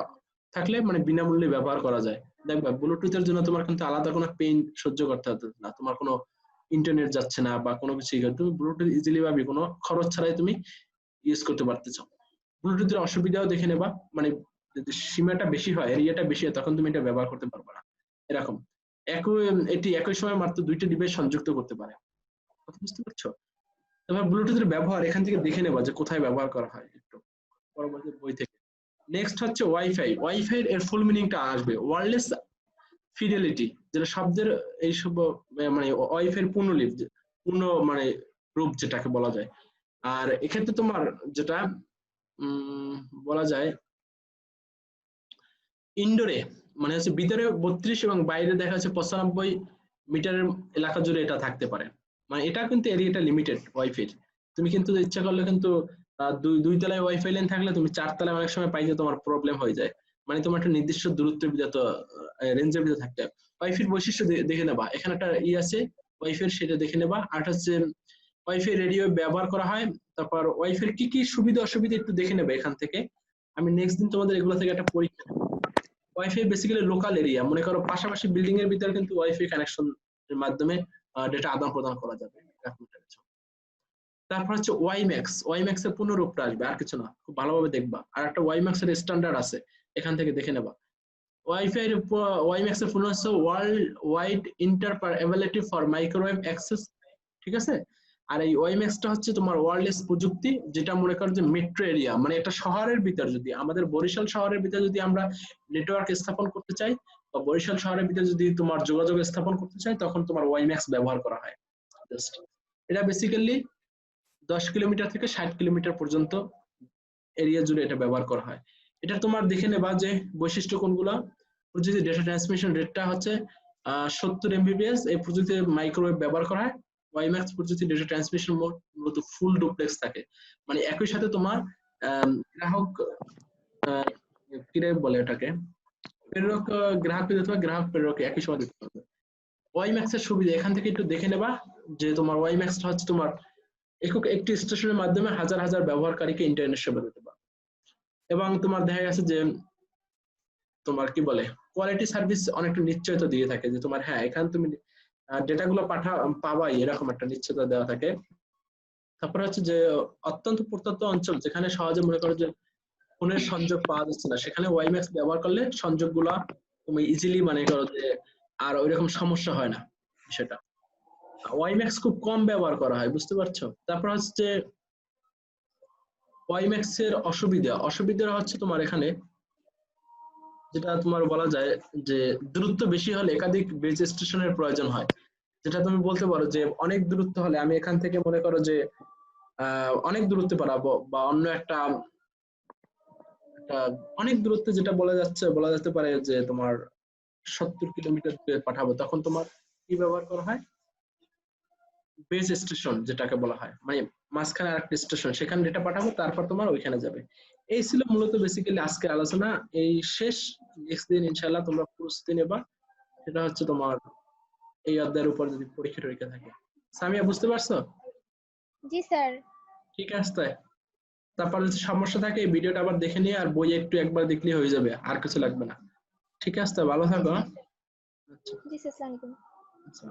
থাকলে মানে বিনামূল্যে ব্যবহার করা যায়। দেখবে ব্লুটুথের জন্য তোমার কিন্তু আলাদা কোনো পেইন সহ্য করতে হতো না, তোমার কোনো ইন্টারনেট যাচ্ছে না বা কোনো কিছু, তুমি ব্লুটুথ ইজিলি ভাবে কোনো খরচ ছাড়াই তুমি ইউজ করতে পারতেছো। ব্লুটুথের অসুবিধাও দেখে নেবা, মানে যদি সীমাটা বেশি হয়, এরিয়াটা বেশি হয়, তখন তুমি এটা ব্যবহার করতে পারবে না। এরকম এটি একই সময় মাত্র 2টি ডিভাইস সংযুক্ত করতে পারে। কথা বুঝতে পারছো? তবে ব্লুটুথের ব্যবহার এখান থেকে দেখে নেবা যে কোথায় ব্যবহার করা হয় একটু পরবর্তী বই থেকে। নেক্সট হচ্ছে ওয়াইফাই এর ফুল মিনিংটা আসবে ওয়্যারলেস ফিডেলিটি, যেটা শব্দের এইসব মানে ওয়াইফাই এর পূর্ণ মানে রূপ যেটাকে বলা যায়। আর এক্ষেত্রে তোমার যেটা বলা যায় ইনডোরে মানে হচ্ছে ভিতরে 32 এবং বাইরে দেখা যাচ্ছে 95 মিটারের এলাকা জুড়ে এটা থাকতে পারে। মানে এটা কিন্তু এরিয়াটা লিমিটেড ওয়াইফাই। তুমি কিন্তু ইচ্ছা করলে কিন্তু দুই তলায় ওয়াইফাই লাইন থাকলে তুমি 4 তলায় অনেক সময় পাইতে তোমার প্রবলেম হয়ে যায়। মানে তোমার একটা নির্দিষ্ট দূরত্বের ভিতরে রেঞ্জের ভিতরে থাকতে হবে। ওয়াইফাই বৈশিষ্ট্য দেখে নেবা, এখানে একটা আছে ওয়াইফাই, সেটা দেখে নেবা। আর হচ্ছে ওয়াইফাই রেডিও ব্যবহার করা হয়। তারপর ওয়াইফাই কি কি সুবিধা অসুবিধা একটু দেখে নেবে এখান থেকে। আমি নেক্সট দিন তোমাদের এগুলো থেকে একটা পরীক্ষা। ওয়াইফাই বেসিক্যালি লোকাল এরিয়া, মনে করো পাশাপাশি বিল্ডিং এর ভিতরে কিন্তু ওয়াইফাই কানেকশন এর মাধ্যমে ডেটা আদান প্রদান করা যাবে। তারপর হচ্ছে ওয়াইম্যাক্স এর পুনরূপটা আসবে, আর কিছু না, খুব ভালোভাবে দেখবা। আর একটা ওয়াইম্যাক্স এর স্ট্যান্ডার্ড আছে, এখান থেকে দেখে নেবা। ওয়াইম্যাক্স এর পুনঃ হচ্ছে world wide interoperability for microwave access, ঠিক আছে। আর এই ওয়াইম্যাক্সটা হচ্ছে তোমার ওয়্যারলেস প্রযুক্তি, যেটা মনে করো যে মেট্রো এরিয়া মানে একটা শহরের ভিতর, যদি আমাদের বরিশাল শহরের ভিতরে যদি আমরা নেটওয়ার্ক স্থাপন করতে চাই বা বরিশাল শহরের ভিতরে যদি তোমার যোগাযোগ স্থাপন করতে চাই, তখন তোমার ওয়াইম্যাক্স ব্যবহার করা হয়। এটা বেসিক্যালি 10 কিলোমিটার থেকে 60 কিলোমিটার পর্যন্ত এরিয়া জুড়ে এটা ব্যবহার করা হয়। এটা তোমার দেখে নেবা যে বৈশিষ্ট্য কোনগুলা। প্রযুক্তি ডেটা ট্রান্সমিশন রেটটা হচ্ছে 70 Mbps। এই প্রযুক্তিতে মাইক্রোওয়েভ ব্যবহার করা হয়। ওয়াইম্যাক্স প্রযুক্তি ডেটা ট্রান্সমিশন মূলত ফুল ডুপ্লেক্স থাকে, মানে একই সাথে তোমার গ্রাহক কিরে বলে এটাকে প্রেরক গ্রাহক অথবা গ্রাহক প্রেরক একই সময় দিতে পারবে। ওয়াইম্যাক্স এর সুবিধা এখান থেকে একটু দেখে নেবা যে তোমার ওয়াইম্যাক্সটা হচ্ছে তোমার একক একটি স্টেশনের মাধ্যমে হাজার হাজার ব্যবহারকারীকে ইন্টারনেট সেবা দিতে পারে। এবং তোমার দেখা গেছে যে তোমার কি বলে কোয়ালিটি সার্ভিস অনেকটা নিশ্চয়তা দিয়ে থাকে যে তোমার হ্যাঁ এখানে তুমি ডেটাগুলো পাবাই, এরকম একটা নিশ্চয়তা দেওয়া থাকে। তারপরে হচ্ছে যে অত্যন্ত প্রত্যন্ত অঞ্চল যেখানে সহজে মনে করো যে ফোনের সংযোগ পাওয়া যাচ্ছে না, সেখানে ওয়াইম্যাক্স ব্যবহার করলে সংযোগগুলা তুমি ইজিলি মনে করো যে আর ওইরকম সমস্যা হয় না। সেটা ওয়াইম্যাক্স খুব কম ব্যবহার করা হয়, বুঝতে পারছো। তারপর হচ্ছে ওয়াইম্যাক্স এর অসুবিধা হচ্ছে তোমার এখানে যেটা তোমার বলা যায় যে দূরত্ব বেশি হলে একাধিক বেজ স্টেশনের প্রয়োজন হয়। যেটা তুমি বলতে পারো যে অনেক দূরত্ব হলে আমি এখান থেকে মনে করো যে অনেক দূরত্বে পাঠাবো বা অন্য একটা অনেক দূরত্বে যেটা বলা যেতে পারে যে তোমার 70 কিলোমিটার পাঠাবো, তখন তোমার কি ব্যবহার করা হয় বেজ স্টেশন যেটাকে বলা হয়, মানে মাঝখানে আরেকটা স্টেশন, সেখানে ডেটা পাঠাবো, তারপর তোমার ওইখানে যাবে। এই ছিল মূলত বেসিক্যালি আজকের আলোচনা। এই শেষ, নেক্সট দিন ইনশাআল্লাহ তোমরা প্রস্তুতি নেবা, সেটা হচ্ছে তোমার এই অধ্যায়ের উপর যদি পরীক্ষা থাকে। সামিয়া বুঝতে পারছো? জি স্যার। ঠিক আছে, তারপর যদি সমস্যা থাকে এই ভিডিওটা আবার দেখে নিয়ে আর বই একটু একবার দেখলেই হয়ে যাবে, আর কিছু লাগবে না। ঠিক আছে, ভালো থাকো। জি স্যার, আসসালামু আলাইকুম। আচ্ছা।